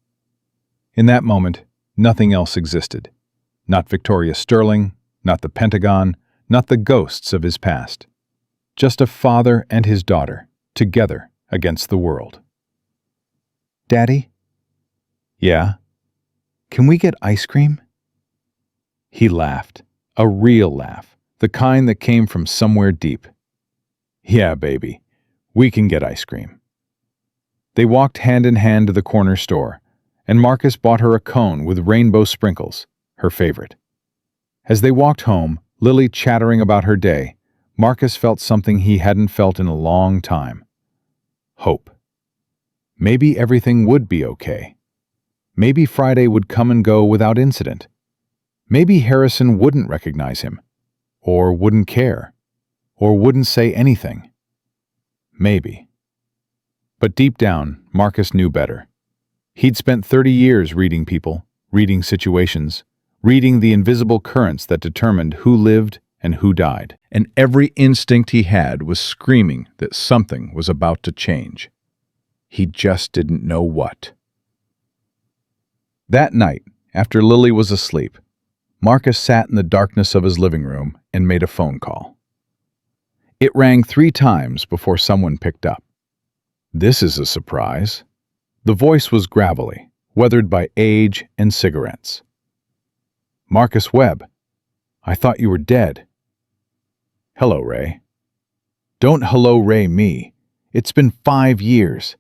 In that moment, nothing else existed. Not Victoria Sterling, not the Pentagon, not the ghosts of his past. Just a father and his daughter, together against the world. "Daddy?" "Yeah?" "Can we get ice cream?" He laughed, a real laugh, the kind that came from somewhere deep. "Yeah, baby, we can get ice cream." They walked hand in hand to the corner store, and Marcus bought her a cone with rainbow sprinkles, her favorite. As they walked home, Lily chattering about her day, Marcus felt something he hadn't felt in a long time. Hope. Maybe everything would be okay. Maybe Friday would come and go without incident. Maybe Harrison wouldn't recognize him, or wouldn't care, or wouldn't say anything. Maybe. But deep down, Marcus knew better. He'd spent 30 years reading people, reading situations, reading the invisible currents that determined who lived and who died. And every instinct he had was screaming that something was about to change. He just didn't know what. That night, after Lily was asleep, Marcus sat in the darkness of his living room and made a phone call. It rang 3 times before someone picked up. This is a surprise. The voice was gravelly, weathered by age and cigarettes. Marcus Webb, I thought you were dead. Hello, Ray. Don't hello Ray me. It's been 5 years.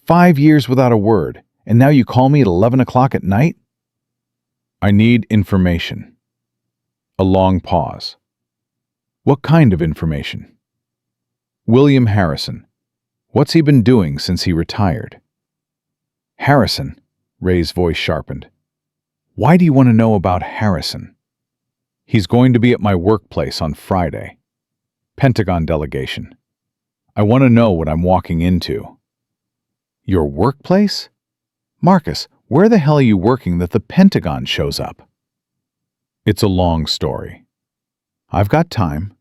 5 years without a word, and now you call me at 11 o'clock at night? I need information. A long pause. What kind of information? William Harrison. What's he been doing since he retired? Harrison, Ray's voice sharpened. Why do you want to know about Harrison? He's going to be at my workplace on Friday. Pentagon delegation. I want to know what I'm walking into. Your workplace? Marcus, where the hell are you working that the Pentagon shows up? It's a long story. I've got time.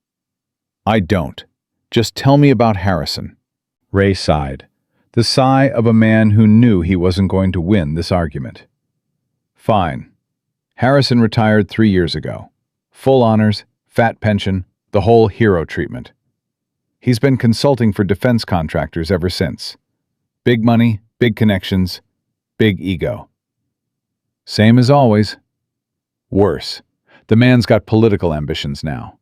I don't. Just tell me about Harrison. Ray sighed, the sigh of a man who knew he wasn't going to win this argument. Fine. Harrison retired 3 years ago. Full honors, fat pension, the whole hero treatment. He's been consulting for defense contractors ever since. Big money, big connections, big ego. Same as always. Worse, the man's got political ambitions now.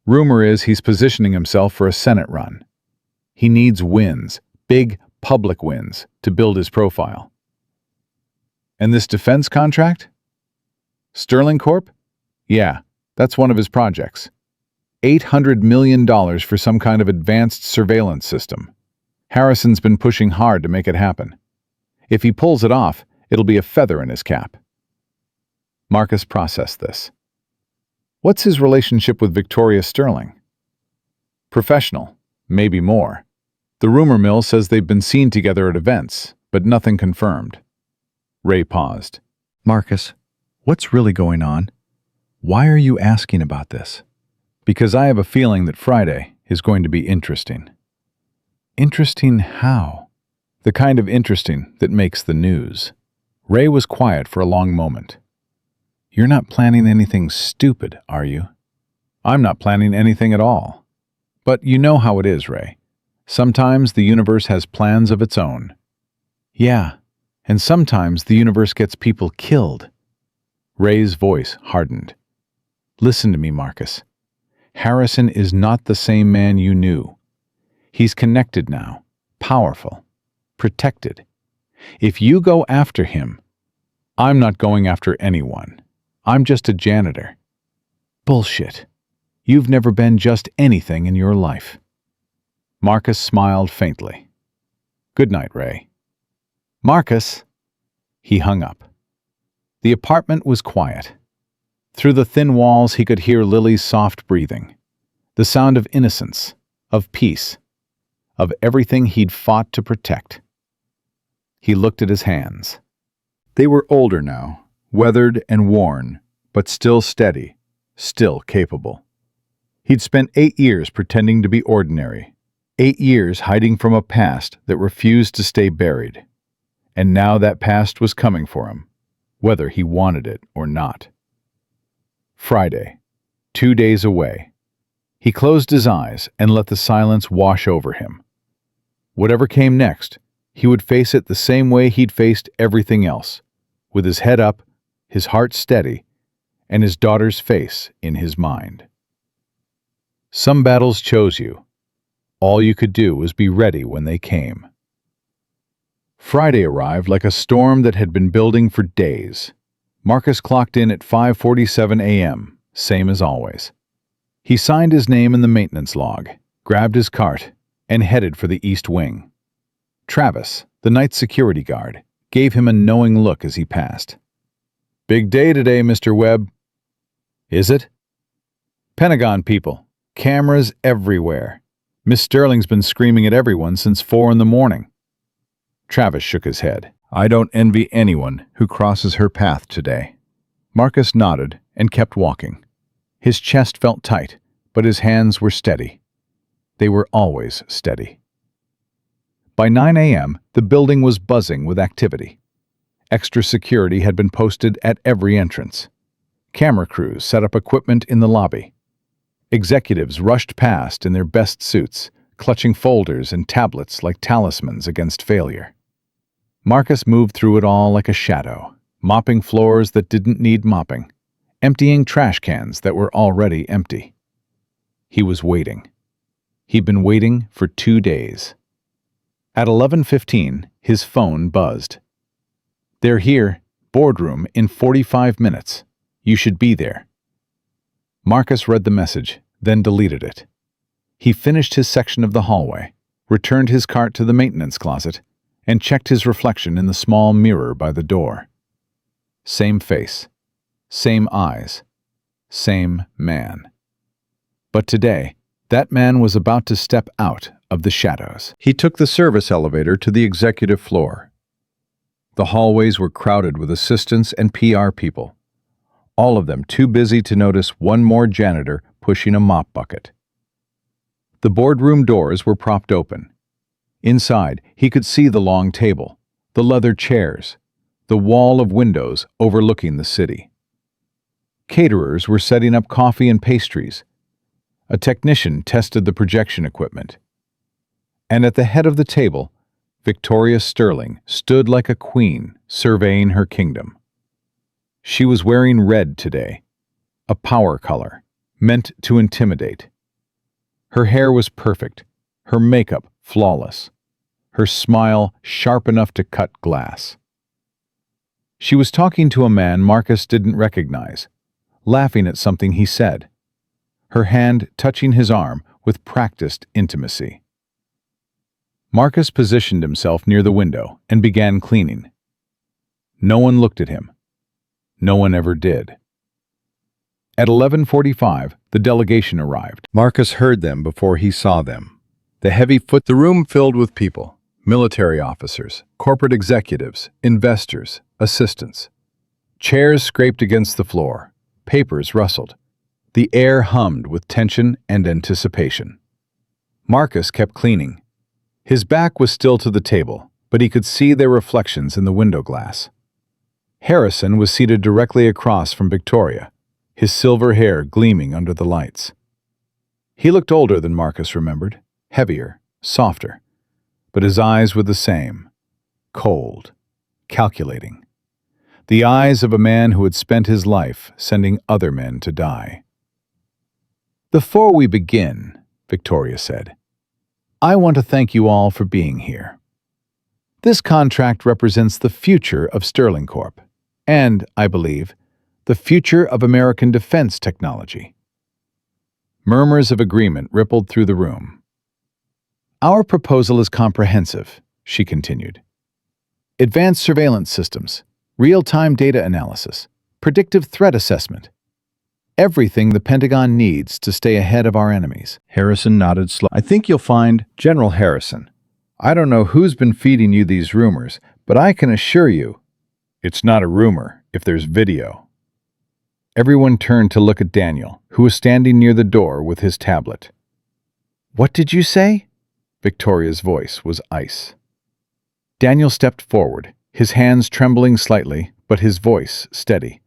Rumor is he's positioning himself for a Senate run. He needs wins, big public wins, to build his profile. And this defense contract? Sterling Corp? Yeah, that's one of his projects. $800 million for some kind of advanced surveillance system. Harrison's been pushing hard to make it happen. If he pulls it off, it'll be a feather in his cap. Marcus processed this. What's his relationship with Victoria Sterling? Professional, maybe more. The rumor mill says they've been seen together at events, but nothing confirmed. Ray paused. Marcus, what's really going on? Why are you asking about this? Because I have a feeling that Friday is going to be interesting. Interesting how? The kind of interesting that makes the news. Ray was quiet for a long moment. You're not planning anything stupid, are you? I'm not planning anything at all. But you know how it is, Ray. Sometimes the universe has plans of its own. Yeah, and sometimes the universe gets people killed. Ray's voice hardened. Listen to me, Marcus. Harrison is not the same man you knew. He's connected now, powerful, protected. If you go after him, I'm not going after anyone. I'm just a janitor. Bullshit. You've never been just anything in your life. Marcus smiled faintly. Good night, Ray. Marcus! He hung up. The apartment was quiet. Through the thin walls he could hear Lily's soft breathing, the sound of innocence, of peace, of everything he'd fought to protect. He looked at his hands. They were older now, weathered and worn, but still steady, still capable. He'd spent 8 years pretending to be ordinary, 8 years hiding from a past that refused to stay buried. And now that past was coming for him, whether he wanted it or not. Friday, 2 days away. He closed his eyes and let the silence wash over him. Whatever came next, he would face it the same way he'd faced everything else, with his head up, his heart steady, and his daughter's face in his mind. Some battles chose you. All you could do was be ready when they came. Friday arrived like a storm that had been building for days. Marcus clocked in at 5:47 a.m., same as always. He signed his name in the maintenance log, grabbed his cart, and headed for the East Wing. Travis, the night security guard, gave him a knowing look as he passed. "Big day today, Mr. Webb." "Is it?" "Pentagon people. Cameras everywhere. Miss Sterling's been screaming at everyone since 4 in the morning." Travis shook his head. "I don't envy anyone who crosses her path today." Marcus nodded and kept walking. His chest felt tight, but his hands were steady. They were always steady. By 9 a.m., the building was buzzing with activity. Extra security had been posted at every entrance. Camera crews set up equipment in the lobby. Executives rushed past in their best suits, clutching folders and tablets like talismans against failure. Marcus moved through it all like a shadow, mopping floors that didn't need mopping, emptying trash cans that were already empty. He was waiting. He'd been waiting for 2 days. At 11:15, his phone buzzed. "They're here, boardroom, in 45 minutes. You should be there." Marcus read the message, then deleted it. He finished his section of the hallway, returned his cart to the maintenance closet, and checked his reflection in the small mirror by the door. Same face, same eyes, same man. But today, that man was about to step out of the shadows. He took the service elevator to the executive floor. The hallways were crowded with assistants and PR people, all of them too busy to notice one more janitor pushing a mop bucket. The boardroom doors were propped open. Inside, he could see the long table, the leather chairs, the wall of windows overlooking the city. Caterers were setting up coffee and pastries. A technician tested the projection equipment. And at the head of the table, Victoria Sterling stood like a queen surveying her kingdom. She was wearing red today, a power color, meant to intimidate. Her hair was perfect, her makeup flawless, her smile sharp enough to cut glass. She was talking to a man Marcus didn't recognize, laughing at something he said, her hand touching his arm with practiced intimacy. Marcus positioned himself near the window and began cleaning. No one looked at him. No one ever did. At 11:45, the delegation arrived. Marcus heard them before he saw them. The room filled with people, military officers, corporate executives, investors, assistants. Chairs scraped against the floor. Papers rustled. The air hummed with tension and anticipation. Marcus kept cleaning. His back was still to the table, but he could see their reflections in the window glass. Harrison was seated directly across from Victoria, his silver hair gleaming under the lights. He looked older than Marcus remembered, heavier, softer, but his eyes were the same, cold, calculating. The eyes of a man who had spent his life sending other men to die. "Before we begin," Victoria said, "I want to thank you all for being here. This contract represents the future of Sterling Corp. And, I believe, the future of American defense technology." Murmurs of agreement rippled through the room. "Our proposal is comprehensive," she continued. "Advanced surveillance systems, real-time data analysis, predictive threat assessment. Everything the Pentagon needs to stay ahead of our enemies." Harrison nodded slowly. "I think you'll find, General Harrison, I don't know who's been feeding you these rumors, but I can assure you, it's not a rumor if there's video." Everyone turned to look at Daniel, who was standing near the door with his tablet. "What did you say?" Victoria's voice was ice. Daniel stepped forward, his hands trembling slightly, but his voice steady.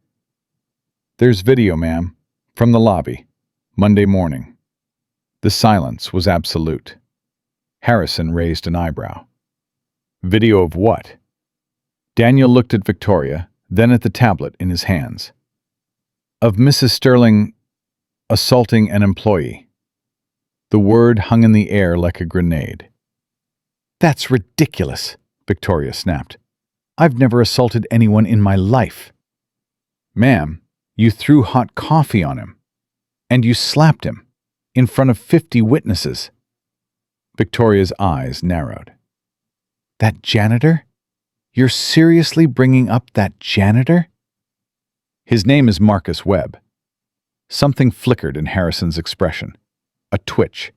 "There's video, ma'am, from the lobby, Monday morning." The silence was absolute. Harrison raised an eyebrow. "Video of what?" Daniel looked at Victoria, then at the tablet in his hands. "Of Mrs. Sterling assaulting an employee." The word hung in the air like a grenade. "That's ridiculous," Victoria snapped. "I've never assaulted anyone in my life." "Ma'am, you threw hot coffee on him. And you slapped him, in front of 50 witnesses." Victoria's eyes narrowed. That janitor? You're seriously bringing up that janitor? His name is Marcus Webb. Something flickered in Harrison's expression. A twitch.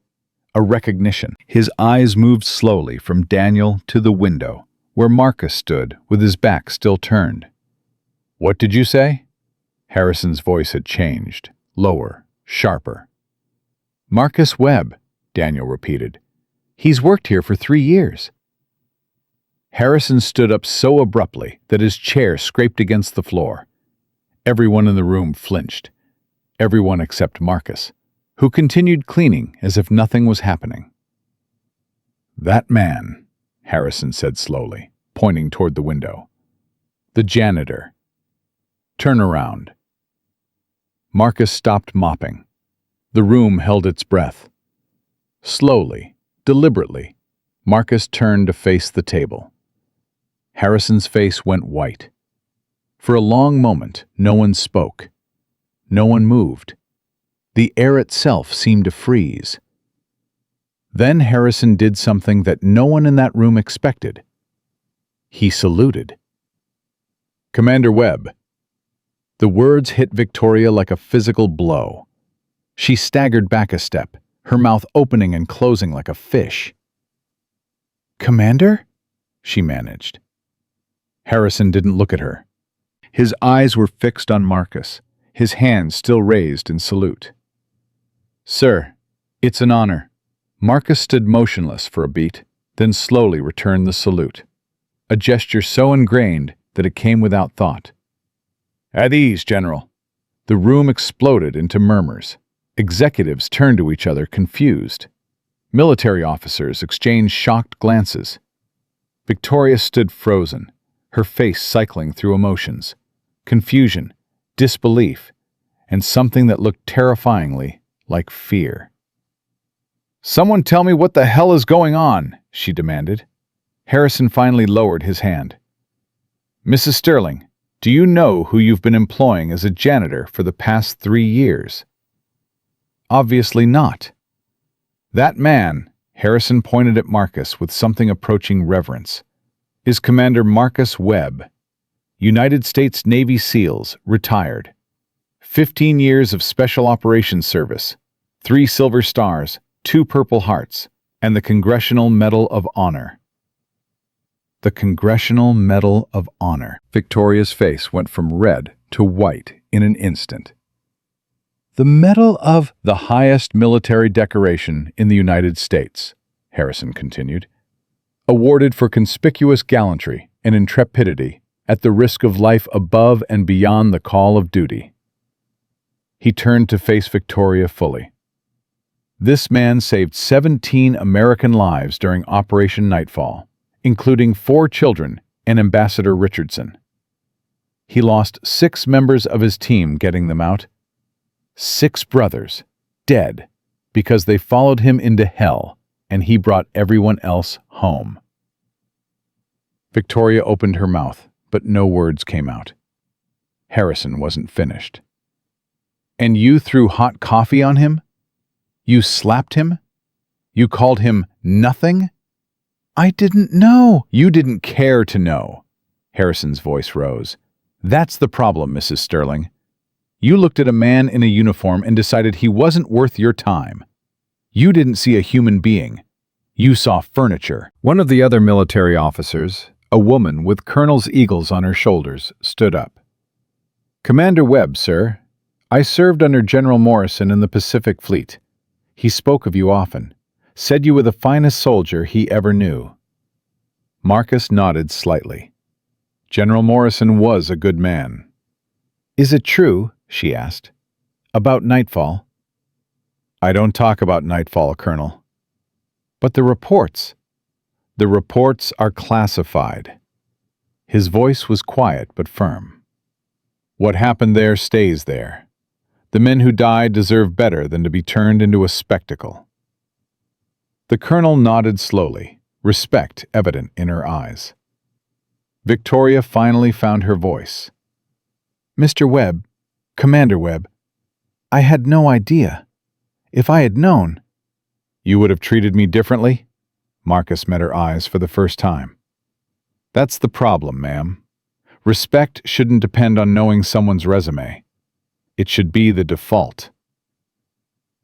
A recognition. His eyes moved slowly from Daniel to the window, where Marcus stood with his back still turned. "What did you say?" Harrison's voice had changed, lower, sharper. "Marcus Webb," Daniel repeated. "He's worked here for 3 years." Harrison stood up so abruptly that his chair scraped against the floor. Everyone in the room flinched. Everyone except Marcus, who continued cleaning as if nothing was happening. "That man," Harrison said slowly, pointing toward the window. "The janitor. Turn around." Marcus stopped mopping. The room held its breath. Slowly, deliberately, Marcus turned to face the table. Harrison's face went white. For a long moment, no one spoke. No one moved. The air itself seemed to freeze. Then Harrison did something that no one in that room expected. He saluted. "Commander Webb." The words hit Victoria like a physical blow. She staggered back a step, her mouth opening and closing like a fish. "Commander?" she managed. Harrison didn't look at her. His eyes were fixed on Marcus, his hands still raised in salute. "Sir, it's an honor." Marcus stood motionless for a beat, then slowly returned the salute, a gesture so ingrained that it came without thought. "At ease, General." The room exploded into murmurs. Executives turned to each other confused. Military officers exchanged shocked glances. Victoria stood frozen, her face cycling through emotions, confusion, disbelief, and something that looked terrifyingly like fear. "Someone tell me what the hell is going on," she demanded. Harrison finally lowered his hand. "Mrs. Sterling, do you know who you've been employing as a janitor for the past 3 years?" "Obviously not." "That man," Harrison pointed at Marcus with something approaching reverence, "is Commander Marcus Webb, United States Navy SEALs, retired. 15 years of Special Operations Service, 3 Silver Stars, 2 Purple Hearts, and the Congressional Medal of Honor." The Congressional Medal of Honor. Victoria's face went from red to white in an instant. "The Medal of the highest military decoration in the United States," Harrison continued, "awarded for conspicuous gallantry and intrepidity at the risk of life above and beyond the call of duty." He turned to face Victoria fully. "This man saved 17 American lives during Operation Nightfall, including 4 children and Ambassador Richardson. He lost 6 members of his team getting them out. 6 brothers, dead, because they followed him into hell, and he brought everyone else home." Victoria opened her mouth, but no words came out. Harrison wasn't finished. "And you threw hot coffee on him? You slapped him? You called him nothing?" "I didn't know." "You didn't care to know." Harrison's voice rose. "That's the problem, Mrs. Sterling. You looked at a man in a uniform and decided he wasn't worth your time. You didn't see a human being. You saw furniture." One of the other military officers, a woman with colonel's eagles on her shoulders, stood up. "Commander Webb, sir. I served under General Morrison in the Pacific Fleet. He spoke of you often, said you were the finest soldier he ever knew." Marcus nodded slightly. General Morrison was a good man. "Is it true," she asked, "about Nightfall?" "I don't talk about Nightfall, Colonel." "But the reports." "The reports are classified." His voice was quiet but firm. "What happened there stays there. The men who died deserve better than to be turned into a spectacle." The colonel nodded slowly, respect evident in her eyes. Victoria finally found her voice. "Mr. Webb, Commander Webb, I had no idea. If I had known—" "You would have treated me differently?" Marcus met her eyes for the first time. That's the problem, ma'am. Respect shouldn't depend on knowing someone's resume. It should be the default.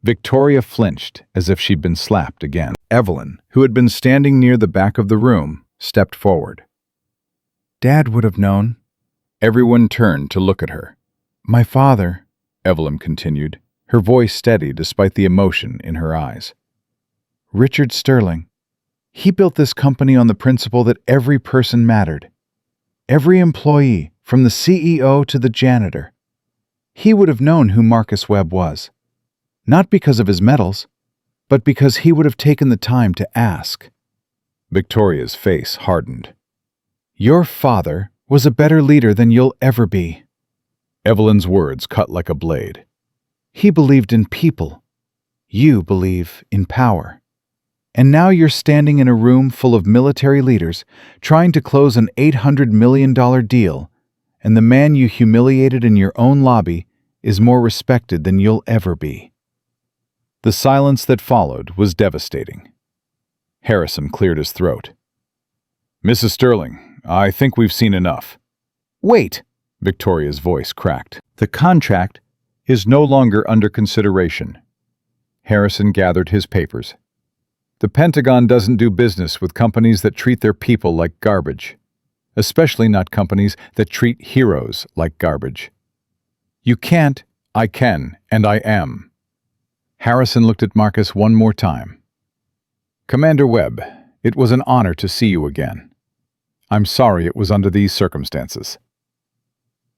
Victoria flinched as if she'd been slapped again. Evelyn, who had been standing near the back of the room, stepped forward. Dad would have known. Everyone turned to look at her. My father, Evelyn continued, her voice steady despite the emotion in her eyes. Richard Sterling. He built this company on the principle that every person mattered. Every employee, from the CEO to the janitor. He would have known who Marcus Webb was. Not because of his medals, but because he would have taken the time to ask. Victoria's face hardened. Your father was a better leader than you'll ever be. Evelyn's words cut like a blade. He believed in people. You believe in power. And now you're standing in a room full of military leaders trying to close an $800 million deal, and the man you humiliated in your own lobby is more respected than you'll ever be. The silence that followed was devastating. Harrison cleared his throat. Mrs. Sterling, I think we've seen enough. Wait! Victoria's voice cracked. The contract is no longer under consideration. Harrison gathered his papers. The Pentagon doesn't do business with companies that treat their people like garbage, especially not companies that treat heroes like garbage. You can't, I can, and I am. Harrison looked at Marcus one more time. Commander Webb, it was an honor to see you again. I'm sorry it was under these circumstances.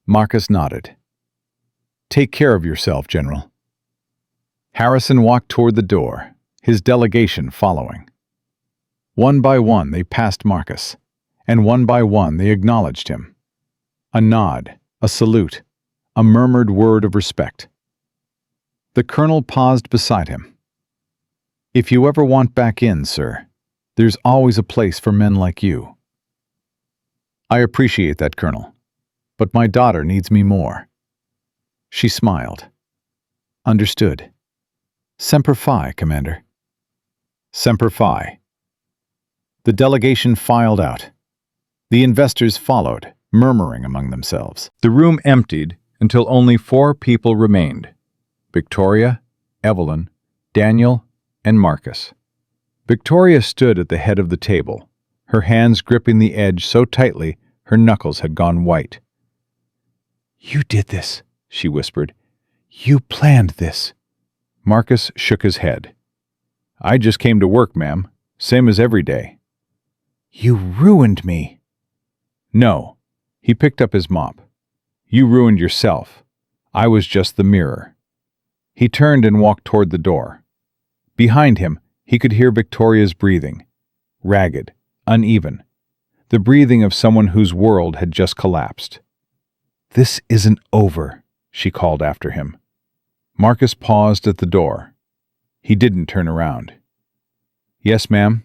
Marcus nodded. Take care of yourself, General. Harrison walked toward the door, his delegation following. One by one they passed Marcus, and one by one they acknowledged him. A nod, a salute, a murmured word of respect. The colonel paused beside him. If you ever want back in, sir, there's always a place for men like you. I appreciate that, Colonel, but my daughter needs me more. She smiled. Understood. Semper Fi, Commander. Semper Fi. The delegation filed out. The investors followed, murmuring among themselves. The room emptied until only 4 people remained: Victoria, Evelyn, Daniel, and Marcus. Victoria stood at the head of the table, her hands gripping the edge so tightly her knuckles had gone white. You did this, she whispered. You planned this. Marcus shook his head. I just came to work, ma'am, same as every day. You ruined me. No. He picked up his mop. You ruined yourself. I was just the mirror. He turned and walked toward the door. Behind him, he could hear Victoria's breathing. Ragged, uneven. The breathing of someone whose world had just collapsed. This isn't over, she called after him. Marcus paused at the door. He didn't turn around. Yes, ma'am,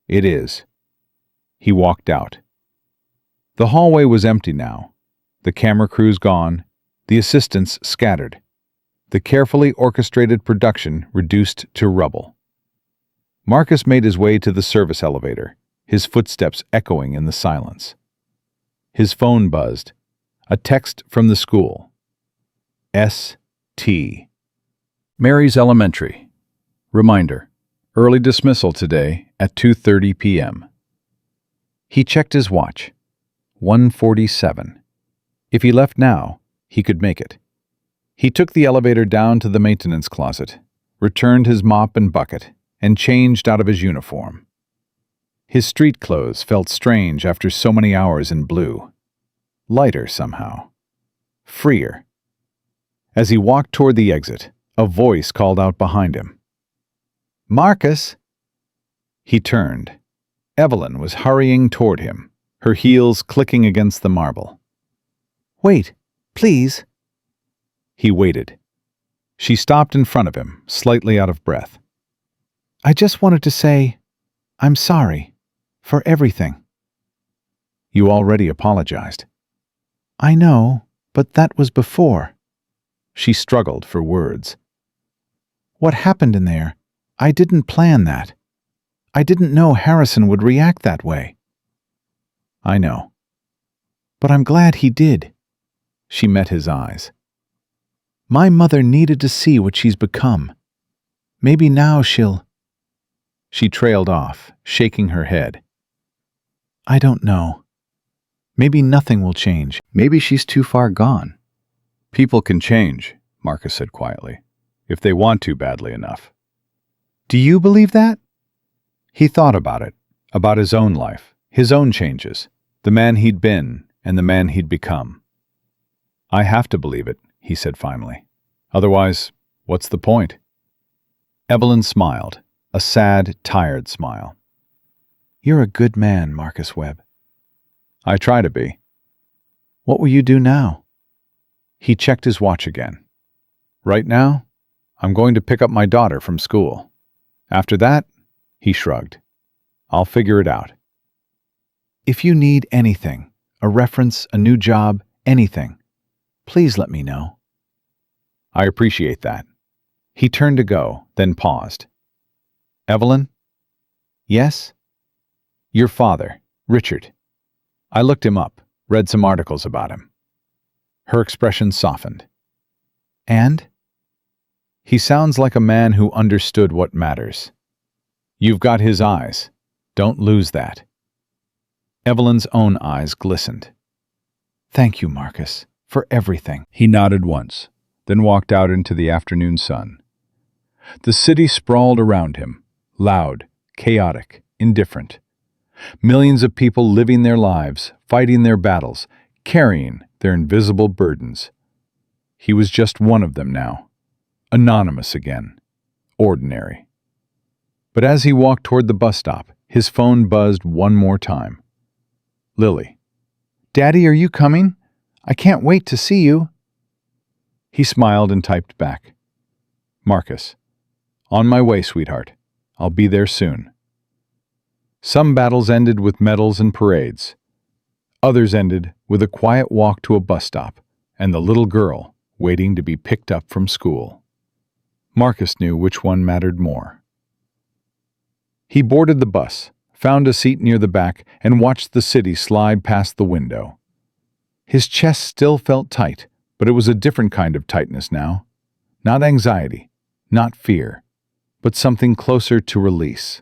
it is. He walked out. The hallway was empty now. The camera crews gone, the assistants scattered. The carefully orchestrated production reduced to rubble. Marcus made his way to the service elevator, his footsteps echoing in the silence. His phone buzzed. A text from the school. S.T. Mary's Elementary. Reminder: early dismissal today at 2:30 p.m. He checked his watch. 1:47. If he left now, he could make it. He took the elevator down to the maintenance closet, returned his mop and bucket, and changed out of his uniform. His street clothes felt strange after so many hours in blue. Lighter somehow. Freer. As he walked toward the exit, a voice called out behind him. Marcus! He turned. Evelyn was hurrying toward him, her heels clicking against the marble. Wait, please. He waited. She stopped in front of him, slightly out of breath. I just wanted to say, I'm sorry for everything. You already apologized. I know, but that was before. She struggled for words. What happened in there? I didn't plan that. I didn't know Harrison would react that way. I know. But I'm glad he did. She met his eyes. My mother needed to see what she's become. Maybe now she'll... She trailed off, shaking her head. I don't know. Maybe nothing will change. Maybe she's too far gone. People can change, Marcus said quietly, if they want to badly enough. Do you believe that? He thought about his own life, his own changes, the man he'd been and the man he'd become. I have to believe it, he said finally. Otherwise, what's the point? Evelyn smiled, a sad, tired smile. You're a good man, Marcus Webb. I try to be. What will you do now? He checked his watch again. Right now, I'm going to pick up my daughter from school. After that, he shrugged. I'll figure it out. If you need anything, a reference, a new job, anything, please let me know. I appreciate that. He turned to go, then paused. Evelyn? Yes? Your father, Richard. I looked him up, read some articles about him. Her expression softened. And? He sounds like a man who understood what matters. You've got his eyes. Don't lose that. Evelyn's own eyes glistened. Thank you, Marcus, for everything. He nodded once, then walked out into the afternoon sun. The city sprawled around him, loud, chaotic, indifferent. Millions of people living their lives, fighting their battles, carrying their invisible burdens. He was just one of them now, anonymous again, ordinary. But as he walked toward the bus stop, his phone buzzed one more time. Lily. Daddy, are you coming? I can't wait to see you. He smiled and typed back. Marcus. On my way, sweetheart. I'll be there soon. Some battles ended with medals and parades. Others ended with a quiet walk to a bus stop and the little girl waiting to be picked up from school. Marcus knew which one mattered more. He boarded the bus, found a seat near the back, and watched the city slide past the window. His chest still felt tight, but it was a different kind of tightness now. Not anxiety, not fear, but something closer to release.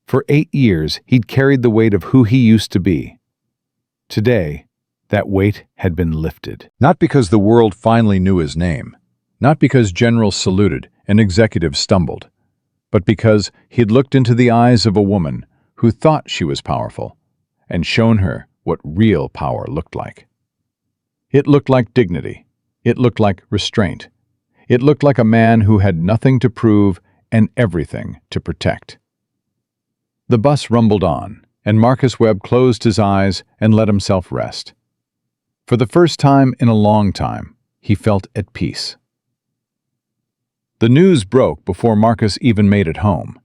For 8 years, he'd carried the weight of who he used to be. Today, that weight had been lifted. Not because the world finally knew his name, not because generals saluted and executives stumbled, but because he'd looked into the eyes of a woman who thought she was powerful and shown her what real power looked like. It looked like dignity. It looked like restraint. It looked like a man who had nothing to prove and everything to protect. The bus rumbled on, and Marcus Webb closed his eyes and let himself rest. For the first time in a long time, he felt at peace. The news broke before Marcus even made it home.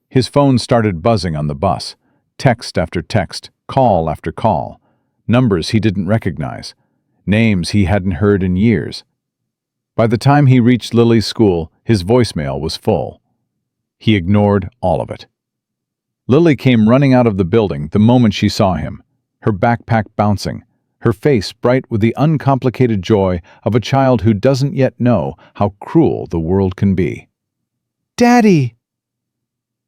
His phone started buzzing on the bus, text after text, call after call, numbers he didn't recognize, names he hadn't heard in years. By the time he reached Lily's school, his voicemail was full. He ignored all of it. Lily came running out of the building the moment she saw him, her backpack bouncing, her face bright with the uncomplicated joy of a child who doesn't yet know how cruel the world can be. Daddy!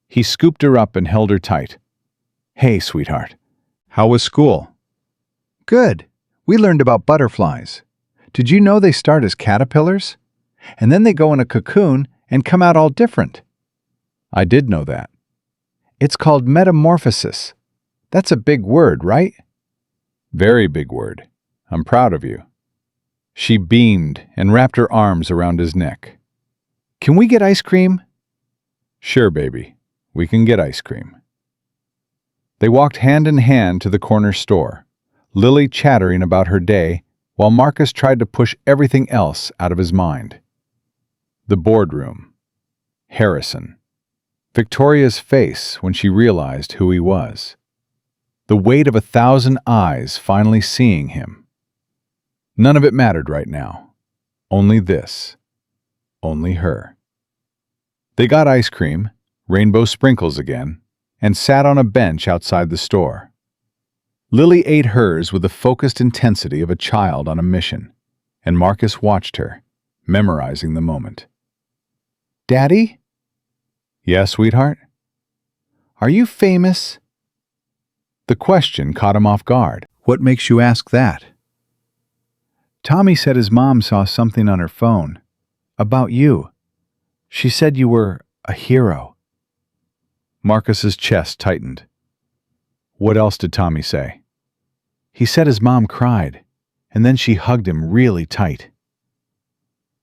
He scooped her up and held her tight. Hey, sweetheart. How was school? Good. We learned about butterflies. Did you know they start as caterpillars? And then they go in a cocoon and come out all different. I did know that. It's called metamorphosis. That's a big word, right? Very big word. I'm proud of you. She beamed and wrapped her arms around his neck. Can we get ice cream? Sure, baby. We can get ice cream. They walked hand in hand to the corner store, Lily chattering about her day while Marcus tried to push everything else out of his mind. The boardroom. Harrison. Victoria's face when she realized who he was. The weight of 1,000 eyes finally seeing him. None of it mattered right now. Only this. Only her. They got ice cream, rainbow sprinkles again, and sat on a bench outside the store. Lily ate hers with the focused intensity of a child on a mission, and Marcus watched her, memorizing the moment. "Daddy?" "Yes, sweetheart?" "Are you famous?" The question caught him off guard. "What makes you ask that?" "Tommy said his mom saw something on her phone. About you. She said you were a hero." Marcus's chest tightened. "What else did Tommy say?" "He said his mom cried, and then she hugged him really tight."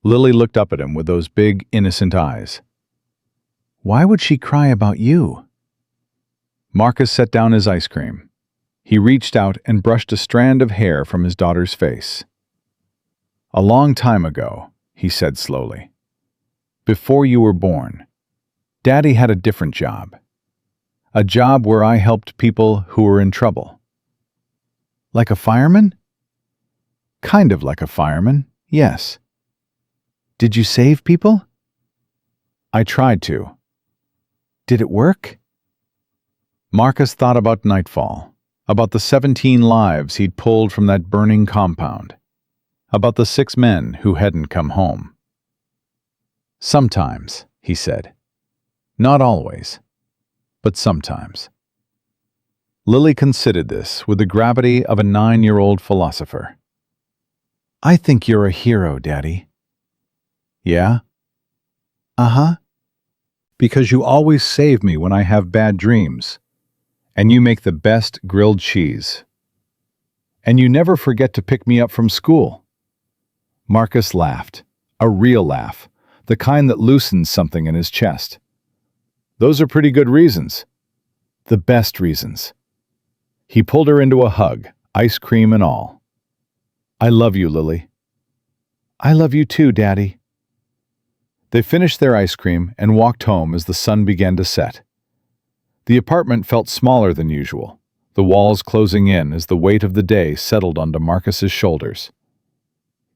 Lily looked up at him with those big, innocent eyes. "Why would she cry about you?" Marcus set down his ice cream. He reached out and brushed a strand of hair from his daughter's face. "A long time ago," he said slowly, "before you were born, Daddy had a different job. A job where I helped people who were in trouble." "Like a fireman?" "Kind of like a fireman, yes." "Did you save people?" "I tried to." "Did it work?" Marcus thought about nightfall, about the 17 lives he'd pulled from that burning compound, about the 6 men who hadn't come home. "Sometimes," he said. "Not always, but sometimes." Lily considered this with the gravity of a 9-year-old philosopher. "I think you're a hero, Daddy." "Yeah?" "Uh-huh." "Because you always save me when I have bad dreams. And you make the best grilled cheese. And you never forget to pick me up from school." Marcus laughed, a real laugh, the kind that loosens something in his chest. "Those are pretty good reasons. The best reasons." He pulled her into a hug, ice cream and all. "I love you, Lily." "I love you too, Daddy." They finished their ice cream and walked home as the sun began to set. The apartment felt smaller than usual, the walls closing in as the weight of the day settled onto Marcus's shoulders.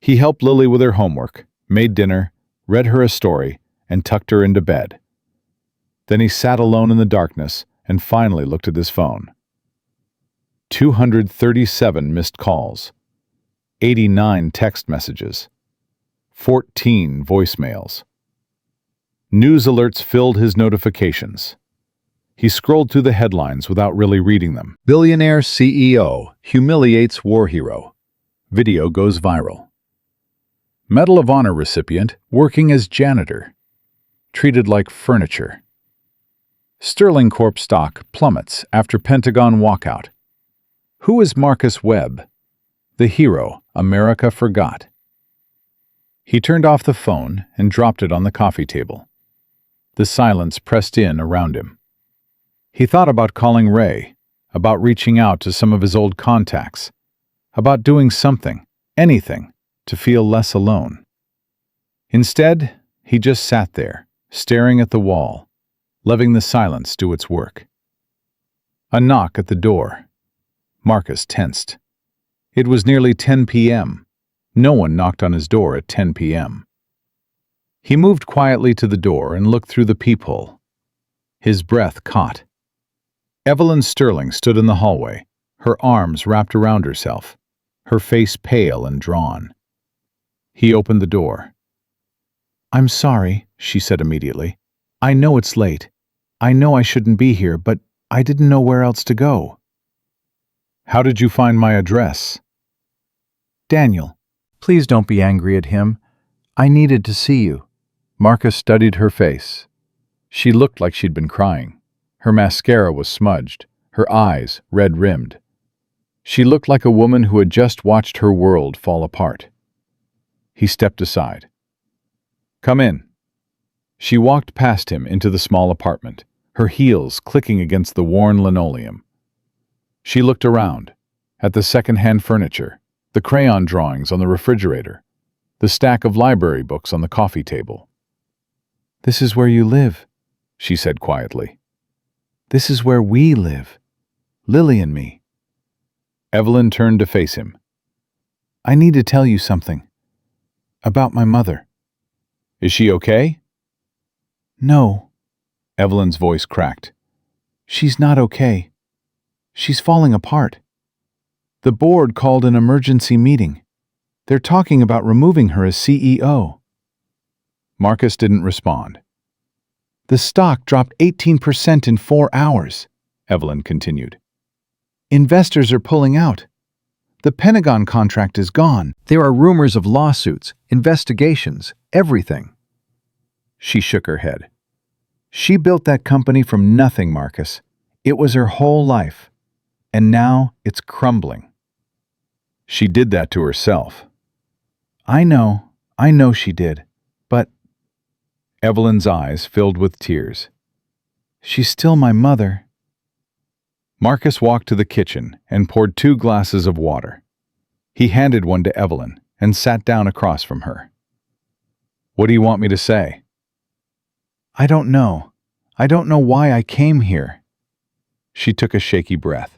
He helped Lily with her homework, made dinner, read her a story, and tucked her into bed. Then he sat alone in the darkness and finally looked at his phone. 237 missed calls, 89 text messages, 14 voicemails. News alerts filled his notifications. He scrolled through the headlines without really reading them. Billionaire CEO humiliates war hero. Video goes viral. Medal of Honor recipient working as janitor. Treated like furniture. Sterling Corp stock plummets after Pentagon walkout. Who is Marcus Webb? The hero America forgot. He turned off the phone and dropped it on the coffee table. The silence pressed in around him. He thought about calling Ray, about reaching out to some of his old contacts, about doing something, anything, to feel less alone. Instead, he just sat there, staring at the wall, letting the silence do its work. A knock at the door. Marcus tensed. It was nearly 10 p.m. No one knocked on his door at 10 p.m. He moved quietly to the door and looked through the peephole. His breath caught. Evelyn Sterling stood in the hallway, her arms wrapped around herself, her face pale and drawn. He opened the door. "I'm sorry," she said immediately. "I know it's late. I know I shouldn't be here, but I didn't know where else to go." "How did you find my address?" "Daniel, please don't be angry at him. I needed to see you." Marcus studied her face. She looked like she'd been crying. Her mascara was smudged, her eyes red-rimmed. She looked like a woman who had just watched her world fall apart. He stepped aside. "Come in." She walked past him into the small apartment, her heels clicking against the worn linoleum. She looked around, at the second-hand furniture, the crayon drawings on the refrigerator, the stack of library books on the coffee table. "This is where you live," she said quietly. "This is where we live, Lily and me." Evelyn turned to face him. "I need to tell you something. About my mother." "Is she okay?" "No." Evelyn's voice cracked. "She's not okay. She's falling apart." The board called an emergency meeting. They're talking about removing her as CEO. Marcus didn't respond. The stock dropped 18% in 4 hours, Evelyn continued. Investors are pulling out. The Pentagon contract is gone. There are rumors of lawsuits, investigations, everything. She shook her head. She built that company from nothing, Marcus. It was her whole life. And now it's crumbling. She did that to herself. I know she did. But Evelyn's eyes filled with tears. She's still my mother. Marcus walked to the kitchen and poured 2 glasses of water. He handed one to Evelyn and sat down across from her. What do you want me to say? I don't know. I don't know why I came here. She took a shaky breath.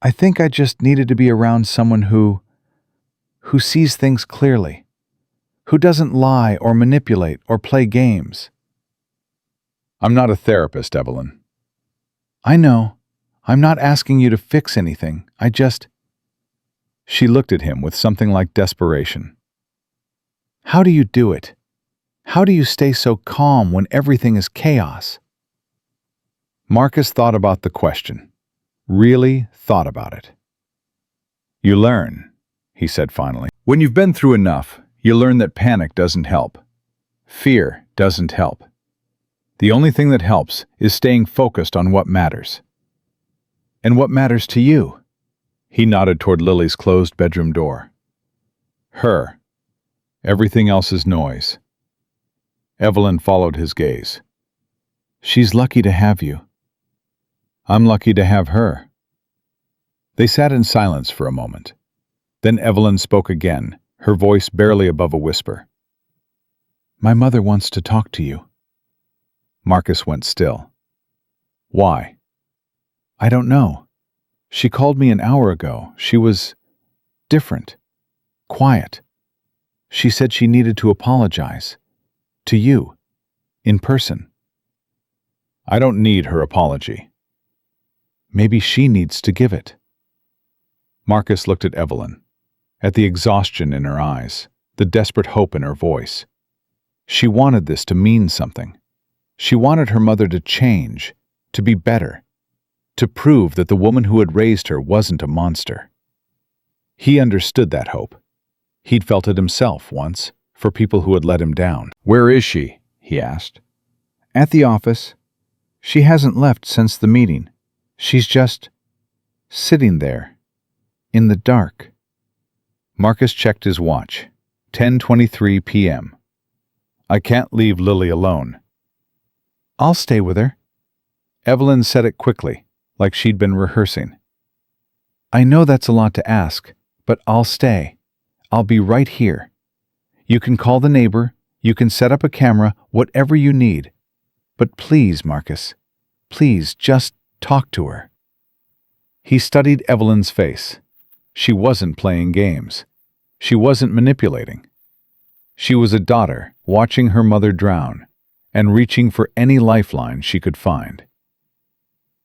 I think I just needed to be around someone who sees things clearly, who doesn't lie or manipulate or play games. I'm not a therapist, Evelyn. I know. I'm not asking you to fix anything. She looked at him with something like desperation. How do you do it? How do you stay so calm when everything is chaos? Marcus thought about the question. Really thought about it. You learn, he said finally. When you've been through enough, you learn that panic doesn't help. Fear doesn't help. The only thing that helps is staying focused on what matters. And what matters to you? He nodded toward Lily's closed bedroom door. Her. Everything else is noise. Evelyn followed his gaze. She's lucky to have you. I'm lucky to have her. They sat in silence for a moment. Then Evelyn spoke again, her voice barely above a whisper. My mother wants to talk to you. Marcus went still. Why? I don't know. She called me an hour ago. She was different, quiet. She said she needed to apologize. To you, in person. I don't need her apology. Maybe she needs to give it. Marcus looked at Evelyn, at the exhaustion in her eyes, the desperate hope in her voice. She wanted this to mean something. She wanted her mother to change, to be better, to prove that the woman who had raised her wasn't a monster. He understood that hope. He'd felt it himself once, for people who had let him down. Where is she? He asked. At the office. She hasn't left since the meeting. She's just sitting there, in the dark. Marcus checked his watch. 10:23 p.m. I can't leave Lily alone. I'll stay with her. Evelyn said it quickly, like she'd been rehearsing. I know that's a lot to ask, but I'll stay. I'll be right here. You can call the neighbor, you can set up a camera, whatever you need. But please, Marcus, please just talk to her. He studied Evelyn's face. She wasn't playing games. She wasn't manipulating. She was a daughter watching her mother drown and reaching for any lifeline she could find.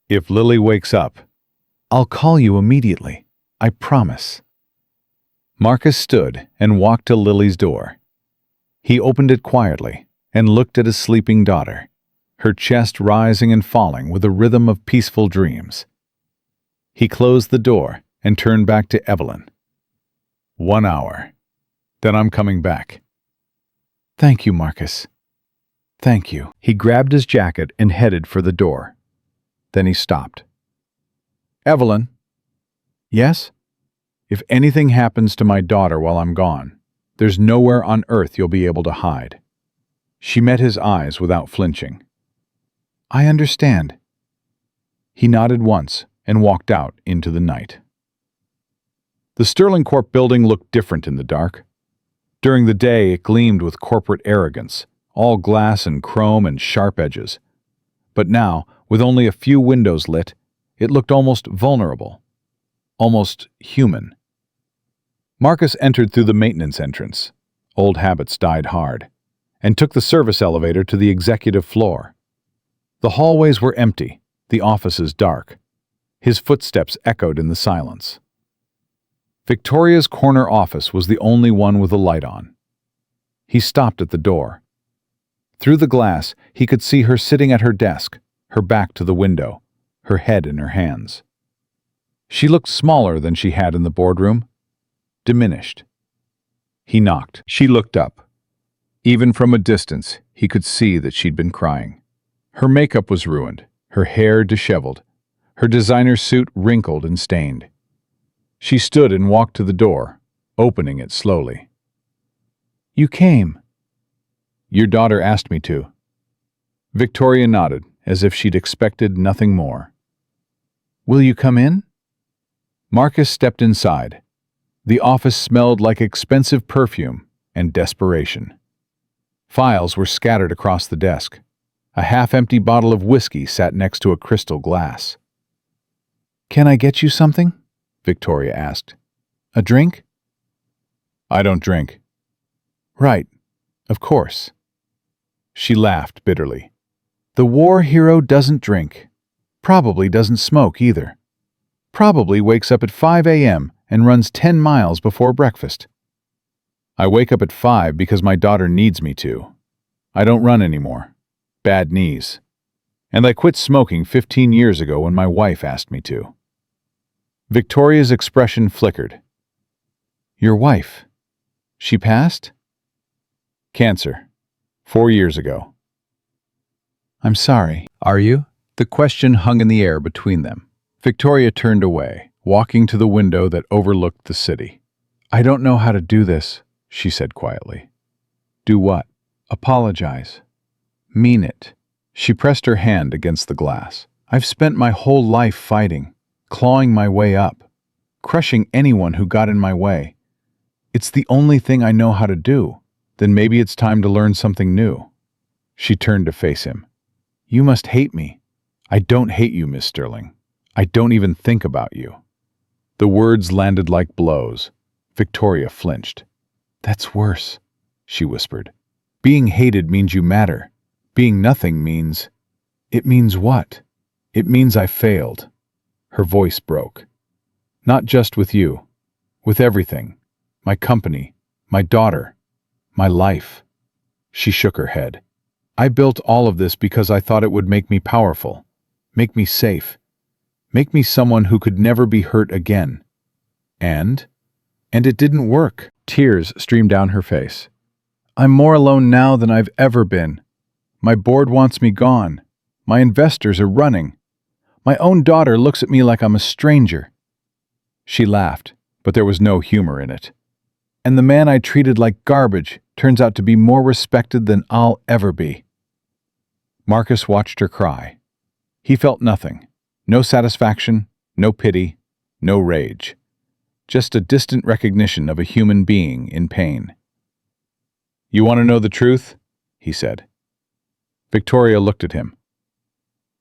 If Lily wakes up, I'll call you immediately. I promise. Marcus stood and walked to Lily's door. He opened it quietly and looked at his sleeping daughter, her chest rising and falling with a rhythm of peaceful dreams. He closed the door and turned back to Evelyn. 1 hour. Then I'm coming back. Thank you, Marcus. Thank you. He grabbed his jacket and headed for the door. Then he stopped. Evelyn. Yes? If anything happens to my daughter while I'm gone, there's nowhere on earth you'll be able to hide. She met his eyes without flinching. I understand. He nodded once and walked out into the night. The Sterling Corp building looked different in the dark. During the day, it gleamed with corporate arrogance, all glass and chrome and sharp edges. But now, with only a few windows lit, it looked almost vulnerable, almost human. Marcus entered through the maintenance entrance. Old habits died hard, and took the service elevator to the executive floor. The hallways were empty, the offices dark. His footsteps echoed in the silence. Victoria's corner office was the only one with a light on. He stopped at the door. Through the glass, he could see her sitting at her desk, her back to the window, her head in her hands. She looked smaller than she had in the boardroom, diminished. He knocked. She looked up. Even from a distance, he could see that she'd been crying. Her makeup was ruined, her hair disheveled, her designer suit wrinkled and stained. She stood and walked to the door, opening it slowly. "You came." "Your daughter asked me to." Victoria nodded, as if she'd expected nothing more. "Will you come in?" Marcus stepped inside. The office smelled like expensive perfume and desperation. Files were scattered across the desk. A half-empty bottle of whiskey sat next to a crystal glass. "Can I get you something?" Victoria asked. "A drink?" "I don't drink." "Right, of course." She laughed bitterly. "The war hero doesn't drink. Probably doesn't smoke either. Probably wakes up at 5 a.m. and runs 10 miles before breakfast." "I wake up at 5 because my daughter needs me to. I don't run anymore. Bad knees. And I quit smoking 15 years ago when my wife asked me to." Victoria's expression flickered. "Your wife? She passed?" "Cancer. 4 years ago." "I'm sorry." "Are you?" The question hung in the air between them. Victoria turned away, walking to the window that overlooked the city. "I don't know how to do this," she said quietly. "Do what?" "Apologize. Mean it." She pressed her hand against the glass. "I've spent my whole life fighting, clawing my way up, crushing anyone who got in my way. It's the only thing I know how to do. Then maybe it's time to learn something new." She turned to face him. "You must hate me." "I don't hate you, Miss Sterling. I don't even think about you." The words landed like blows. Victoria flinched. "That's worse," she whispered. "Being hated means you matter. Being nothing means—" "It means what?" "It means I failed." Her voice broke. "Not just with you. With everything. My company. My daughter. My life." She shook her head. "I built all of this because I thought it would make me powerful. Make me safe. Make me someone who could never be hurt again. And it didn't work." Tears streamed down her face. "I'm more alone now than I've ever been. My board wants me gone. My investors are running. My own daughter looks at me like I'm a stranger." She laughed, but there was no humor in it. "And the man I treated like garbage turns out to be more respected than I'll ever be." Marcus watched her cry. He felt nothing. No satisfaction, no pity, no rage. Just a distant recognition of a human being in pain. "You want to know the truth?" he said. Victoria looked at him.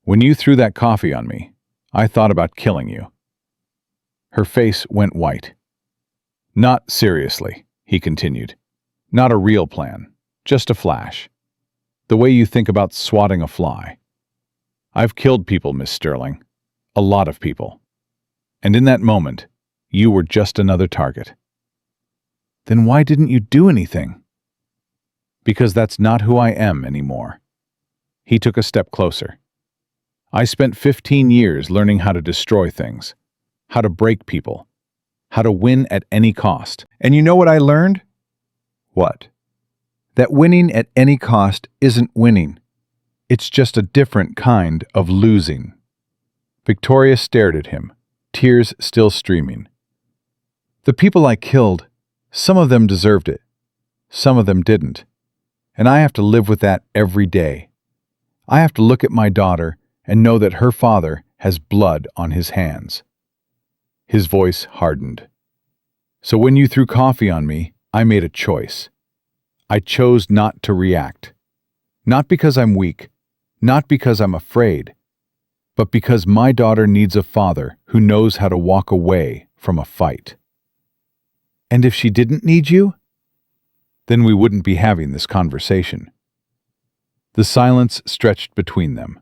"When you threw that coffee on me, I thought about killing you." Her face went white. "Not seriously," he continued. "Not a real plan, just a flash. The way you think about swatting a fly. I've killed people, Miss Sterling. A lot of people. And in that moment, you were just another target." "Then why didn't you do anything?" "Because that's not who I am anymore." He took a step closer. "I spent 15 years learning how to destroy things, how to break people, how to win at any cost. And you know what I learned?" "What?" "That winning at any cost isn't winning. It's just a different kind of losing." Victoria stared at him, tears still streaming. "The people I killed, some of them deserved it. Some of them didn't. And I have to live with that every day. I have to look at my daughter and know that her father has blood on his hands." His voice hardened. "So when you threw coffee on me, I made a choice. I chose not to react. Not because I'm weak, not because I'm afraid, but because my daughter needs a father who knows how to walk away from a fight." "And if she didn't need you?" "Then we wouldn't be having this conversation." The silence stretched between them.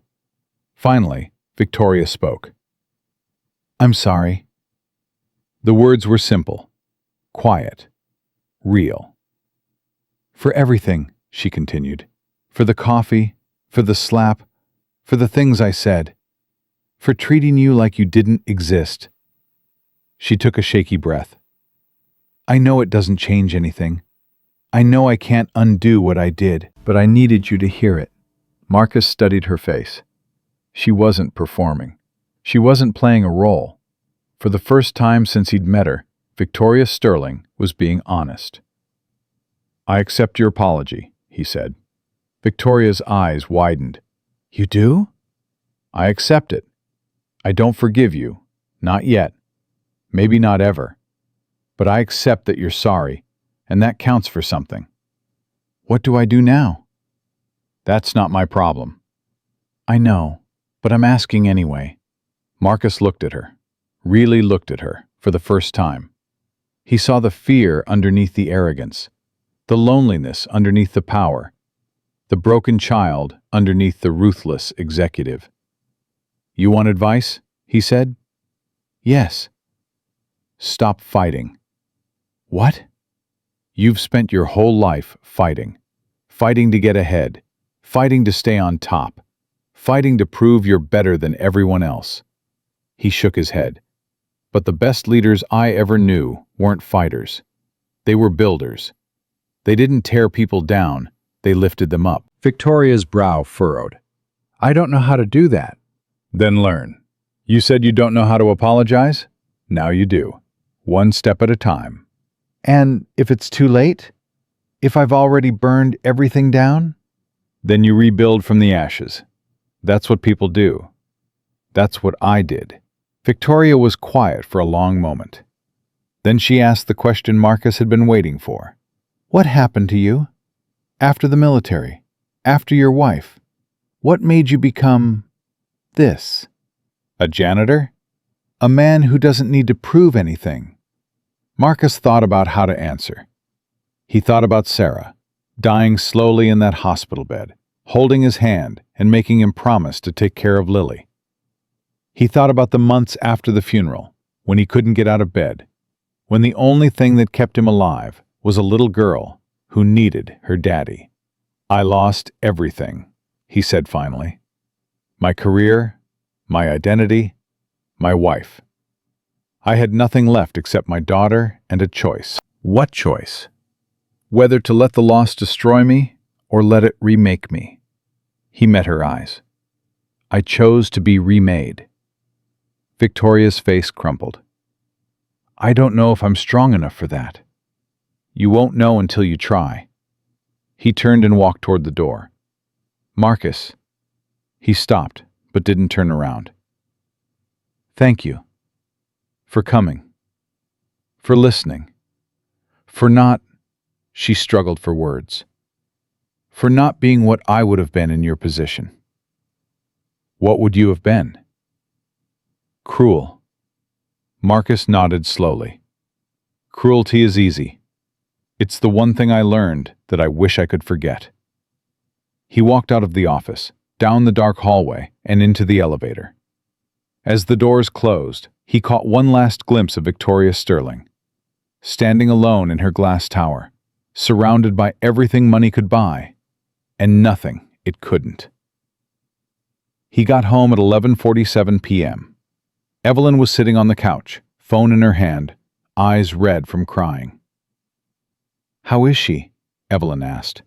Finally, Victoria spoke. "I'm sorry." The words were simple, quiet, real. For everything, she continued. For the coffee, for the slap, for the things I said, for treating you like you didn't exist. She took a shaky breath. I know it doesn't change anything. I know I can't undo what I did, but I needed you to hear it. Marcus studied her face. She wasn't performing. She wasn't playing a role. For the first time since he'd met her, Victoria Sterling was being honest. I accept your apology, he said. Victoria's eyes widened. You do? I accept it. I don't forgive you. Not yet. Maybe not ever. But I accept that you're sorry, and that counts for something. What do I do now? That's not my problem. I know, but I'm asking anyway. Marcus looked at her, really looked at her, for the first time. He saw the fear underneath the arrogance, the loneliness underneath the power, the broken child underneath the ruthless executive. You want advice? He said. Yes. Stop fighting. What? You've spent your whole life fighting. Fighting to get ahead. Fighting to stay on top. Fighting to prove you're better than everyone else. He shook his head. But the best leaders I ever knew weren't fighters. They were builders. They didn't tear people down, they lifted them up. Victoria's brow furrowed. I don't know how to do that. Then learn. You said you don't know how to apologize? Now you do. One step at a time. And if it's too late? If I've already burned everything down? Then you rebuild from the ashes. That's what people do. That's what I did. Victoria was quiet for a long moment. Then she asked the question Marcus had been waiting for. What happened to you? After the military? After your wife? What made you become this? A janitor? A man who doesn't need to prove anything? Marcus thought about how to answer. He thought about Sarah, dying slowly in that hospital bed, holding his hand and making him promise to take care of Lily. He thought about the months after the funeral, when he couldn't get out of bed, when the only thing that kept him alive was a little girl who needed her daddy. I lost everything, he said finally. My career, my identity, my wife. I had nothing left except my daughter and a choice. What choice? Whether to let the loss destroy me or let it remake me. He met her eyes. I chose to be remade. Victoria's face crumpled. I don't know if I'm strong enough for that. You won't know until you try. He turned and walked toward the door. Marcus. He stopped, but didn't turn around. Thank you. For coming. For listening. For not, she struggled for words. For not being what I would have been in your position. What would you have been? Cruel. Marcus nodded slowly. Cruelty is easy. It's the one thing I learned that I wish I could forget. He walked out of the office, down the dark hallway, and into the elevator. As the doors closed, he caught one last glimpse of Victoria Sterling, standing alone in her glass tower, surrounded by everything money could buy, and nothing it couldn't. He got home at 11:47 p.m. Evelyn was sitting on the couch, phone in her hand, eyes red from crying. How is she? Evelyn asked.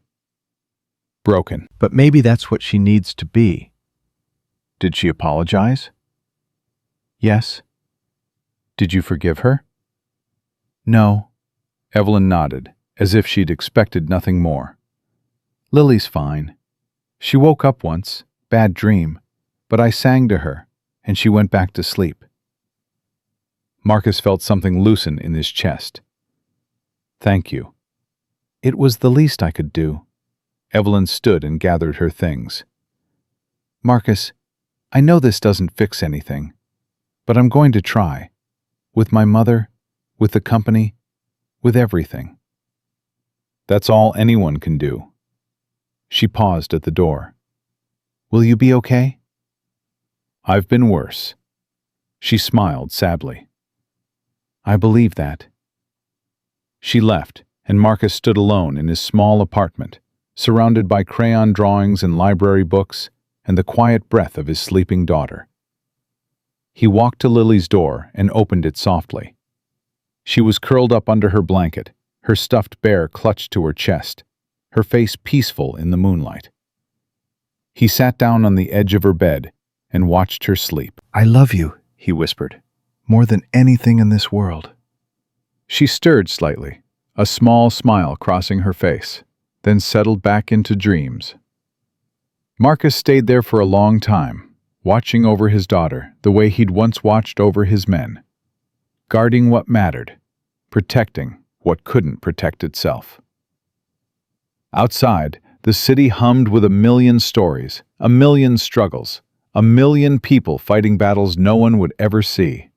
Broken. But maybe that's what she needs to be. Did she apologize? Yes. Did you forgive her? No. Evelyn nodded, as if she'd expected nothing more. Lily's fine. She woke up once, bad dream, but I sang to her, and she went back to sleep. Marcus felt something loosen in his chest. Thank you. It was the least I could do. Evelyn stood and gathered her things. Marcus, I know this doesn't fix anything, but I'm going to try. With my mother, with the company, with everything. That's all anyone can do. She paused at the door. Will you be okay? I've been worse. She smiled sadly. I believe that. She left, and Marcus stood alone in his small apartment, surrounded by crayon drawings and library books and the quiet breath of his sleeping daughter. He walked to Lily's door and opened it softly. She was curled up under her blanket, her stuffed bear clutched to her chest, her face peaceful in the moonlight. He sat down on the edge of her bed and watched her sleep. "I love you," he whispered, "more than anything in this world." She stirred slightly, a small smile crossing her face, then settled back into dreams. Marcus stayed there for a long time, watching over his daughter the way he'd once watched over his men, guarding what mattered, protecting what couldn't protect itself. Outside, the city hummed with a million stories, a million struggles, a million people fighting battles no one would ever see.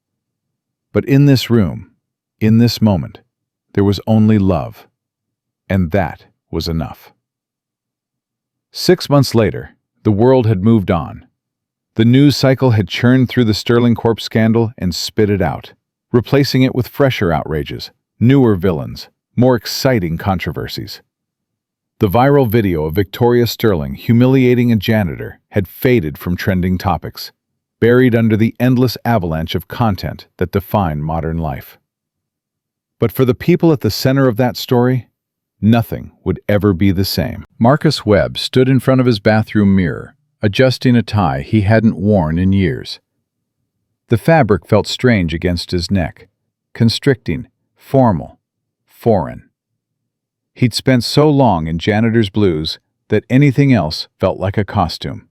But in this room, in this moment, there was only love, and that was enough. 6 months later, the world had moved on. The news cycle had churned through the Sterling Corp scandal and spit it out, replacing it with fresher outrages, newer villains, more exciting controversies. The viral video of Victoria Sterling humiliating a janitor had faded from trending topics, buried under the endless avalanche of content that defined modern life. But for the people at the center of that story, nothing would ever be the same. Marcus Webb stood in front of his bathroom mirror, adjusting a tie he hadn't worn in years. The fabric felt strange against his neck, constricting, formal, foreign. He'd spent so long in janitor's blues that anything else felt like a costume.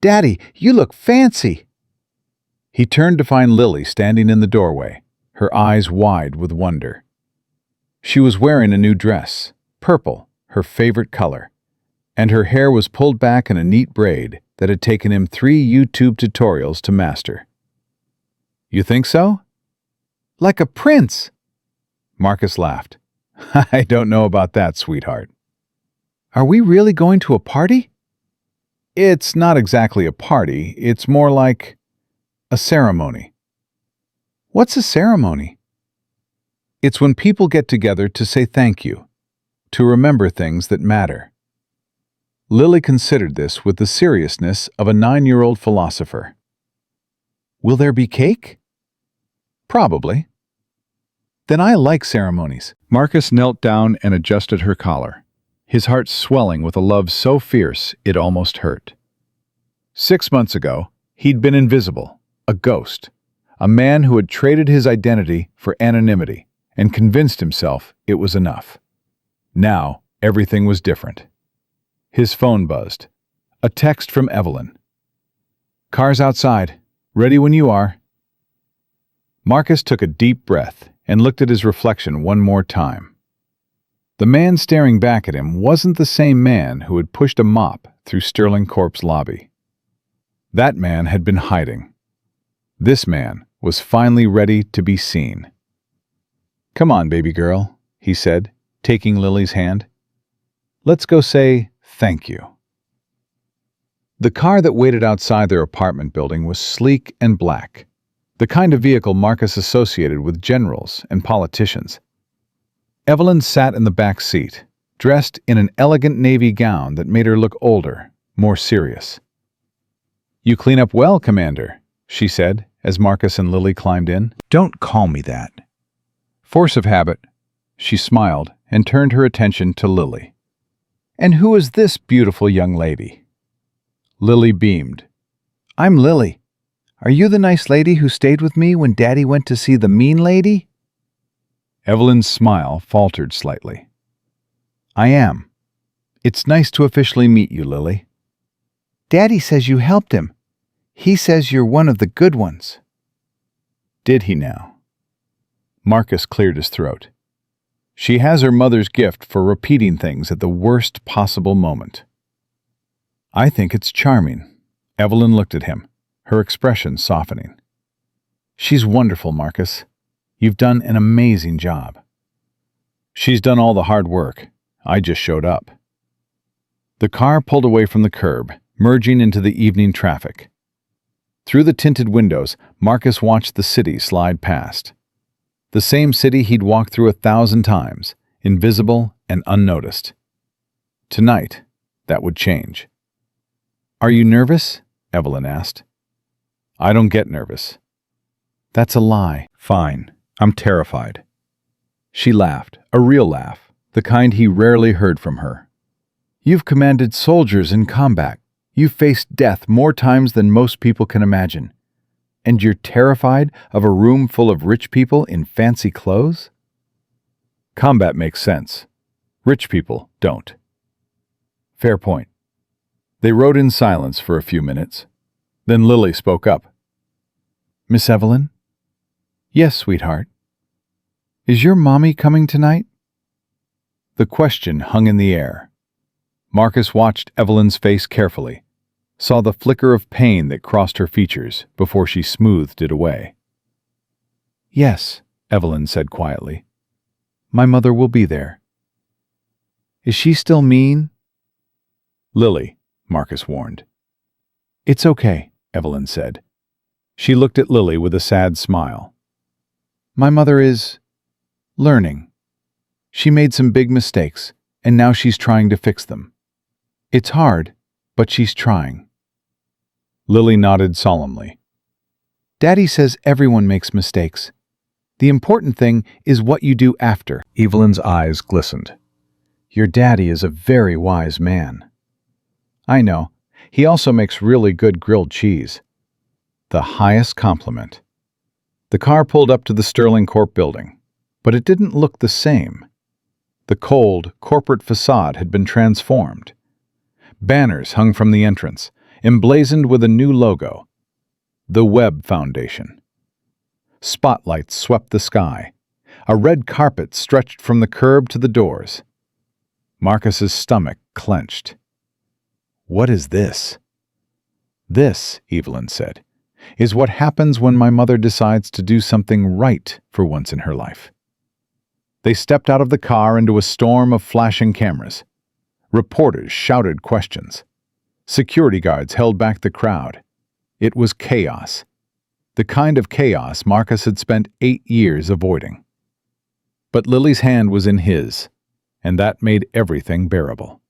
"Daddy, you look fancy!" He turned to find Lily standing in the doorway, her eyes wide with wonder. She was wearing a new dress, purple, her favorite color, and her hair was pulled back in a neat braid that had taken him 3 YouTube tutorials to master. "You think so?" "Like a prince!" Marcus laughed. "I don't know about that, sweetheart." "Are we really going to a party?" "It's not exactly a party, it's more like a ceremony." "What's a ceremony?" "It's when people get together to say thank you, to remember things that matter." Lily considered this with the seriousness of a 9-year-old philosopher. "Will there be cake?" "Probably." "Then I like ceremonies." Marcus knelt down and adjusted her collar, his heart swelling with a love so fierce it almost hurt. 6 months ago, he'd been invisible, a ghost, a man who had traded his identity for anonymity and convinced himself it was enough. Now, everything was different. His phone buzzed. A text from Evelyn. "Car's outside. Ready when you are." Marcus took a deep breath and looked at his reflection one more time. The man staring back at him wasn't the same man who had pushed a mop through Sterling Corp's lobby. That man had been hiding. This man was finally ready to be seen. "Come on, baby girl," he said, taking Lily's hand. "Let's go say thank you." The car that waited outside their apartment building was sleek and black, the kind of vehicle Marcus associated with generals and politicians. Evelyn sat in the back seat, dressed in an elegant navy gown that made her look older, more serious. "You clean up well, Commander," she said as Marcus and Lily climbed in. "Don't call me that." Force of habit. She smiled and turned her attention to Lily. "And who is this beautiful young lady?" Lily beamed. "I'm Lily. Are you the nice lady who stayed with me when Daddy went to see the mean lady?" Evelyn's smile faltered slightly. "I am. It's nice to officially meet you, Lily." "Daddy says you helped him. He says you're one of the good ones." "Did he now?" Marcus cleared his throat. She has her mother's gift for repeating things at the worst possible moment. "I think it's charming." Evelyn looked at him, her expression softening. "She's wonderful, Marcus. You've done an amazing job." "She's done all the hard work. I just showed up." The car pulled away from the curb, merging into the evening traffic. Through the tinted windows, Marcus watched the city slide past. The same city he'd walked through 1,000 times, invisible and unnoticed. Tonight, that would change. "Are you nervous?" Evelyn asked. "I don't get nervous." "That's a lie." "Fine, I'm terrified." She laughed, a real laugh, the kind he rarely heard from her. "You've commanded soldiers in combat. You've faced death more times than most people can imagine. And you're terrified of a room full of rich people in fancy clothes?" "Combat makes sense. Rich people don't." "Fair point." They rode in silence for a few minutes. Then Lily spoke up. "Miss Evelyn?" "Yes, sweetheart." "Is your mommy coming tonight?" The question hung in the air. Marcus watched Evelyn's face carefully, saw the flicker of pain that crossed her features before she smoothed it away. "Yes," Evelyn said quietly. "My mother will be there." "Is she still mean?" "Lily," Marcus warned. "It's okay," Evelyn said. She looked at Lily with a sad smile. "My mother is learning. She made some big mistakes, and now she's trying to fix them. It's hard, but she's trying." Lily nodded solemnly. "Daddy says everyone makes mistakes. The important thing is what you do after." Evelyn's eyes glistened. "Your daddy is a very wise man." "I know. He also makes really good grilled cheese." The highest compliment. The car pulled up to the Sterling Corp building, but it didn't look the same. The cold, corporate facade had been transformed. Banners hung from the entrance, emblazoned with a new logo, the Webb Foundation. Spotlights swept the sky. A red carpet stretched from the curb to the doors. Marcus's stomach clenched. "What is this?" "This," Evelyn said, "is what happens when my mother decides to do something right for once in her life." They stepped out of the car into a storm of flashing cameras. Reporters shouted questions. Security guards held back the crowd. It was chaos. The kind of chaos Marcus had spent 8 years avoiding. But Lily's hand was in his, and that made everything bearable.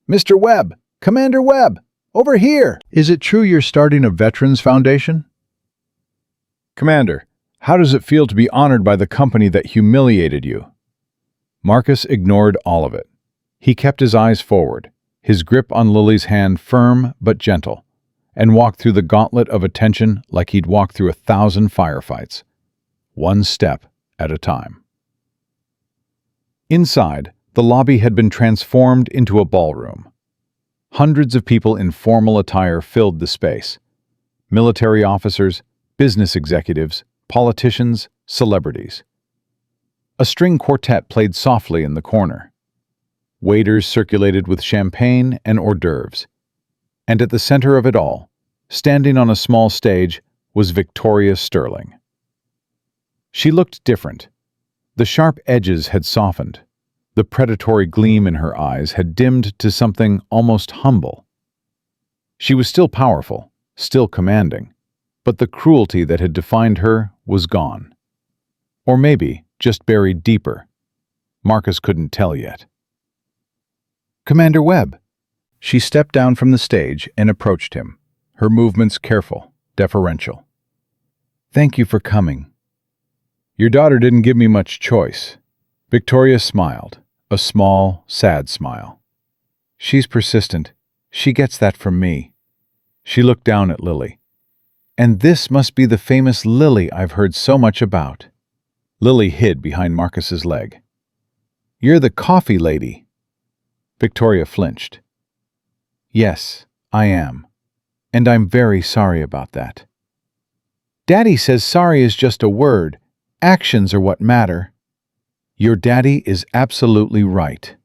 "Mr. Webb! Commander Webb! Over here! Is it true you're starting a Veterans Foundation?" "Commander, how does it feel to be honored by the company that humiliated you?" Marcus ignored all of it. He kept his eyes forward, his grip on Lily's hand firm but gentle, and walked through the gauntlet of attention like he'd walked through 1,000 firefights, one step at a time. Inside, the lobby had been transformed into a ballroom. Hundreds of people in formal attire filled the space. Military officers, business executives, politicians, celebrities. A string quartet played softly in the corner. Waiters circulated with champagne and hors d'oeuvres. And at the center of it all, standing on a small stage, was Victoria Sterling. She looked different. The sharp edges had softened. The predatory gleam in her eyes had dimmed to something almost humble. She was still powerful, still commanding, but the cruelty that had defined her was gone. Or maybe just buried deeper. Marcus couldn't tell yet. "Commander Webb." She stepped down from the stage and approached him, her movements careful, deferential. "Thank you for coming." "Your daughter didn't give me much choice." Victoria smiled, a small, sad smile. "She's persistent. She gets that from me." She looked down at Lily. "And this must be the famous Lily I've heard so much about." Lily hid behind Marcus's leg. "You're the coffee lady." Victoria flinched. "Yes, I am. And I'm very sorry about that." "Daddy says sorry is just a word. Actions are what matter." "Your daddy is absolutely right."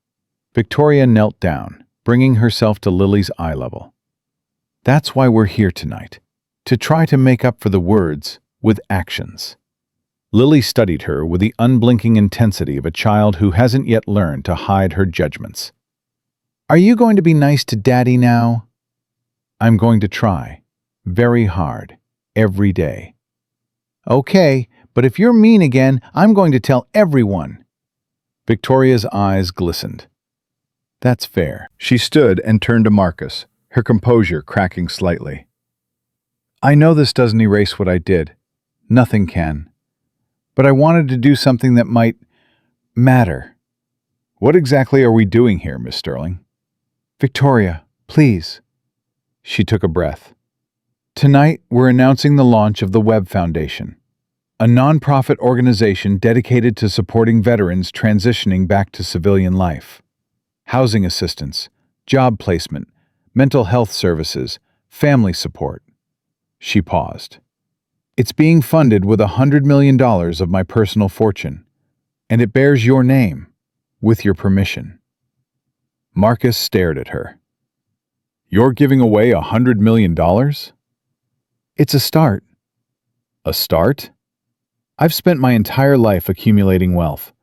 Victoria knelt down, bringing herself to Lily's eye level. "That's why we're here tonight, to try to make up for the words with actions." Lily studied her with the unblinking intensity of a child who hasn't yet learned to hide her judgments. "Are you going to be nice to Daddy now?" "I'm going to try. Very hard. Every day." "Okay, But if you're mean again, I'm going to tell everyone." Victoria's eyes glistened. "That's fair." She stood and turned to Marcus, her composure cracking slightly. "I know this doesn't erase what I did. Nothing can. But I wanted to do something that might matter." "What exactly are we doing here, Miss Sterling?" "Victoria, please." She took a breath. "Tonight, we're announcing the launch of the Webb Foundation, a nonprofit organization dedicated to supporting veterans transitioning back to civilian life. Housing assistance, job placement, mental health services, family support." She paused. "It's being funded with $100 million of my personal fortune, and it bears your name, with your permission." Marcus stared at her. "You're giving away $100 million? "It's a start." A start?" "I've spent my entire life accumulating wealth,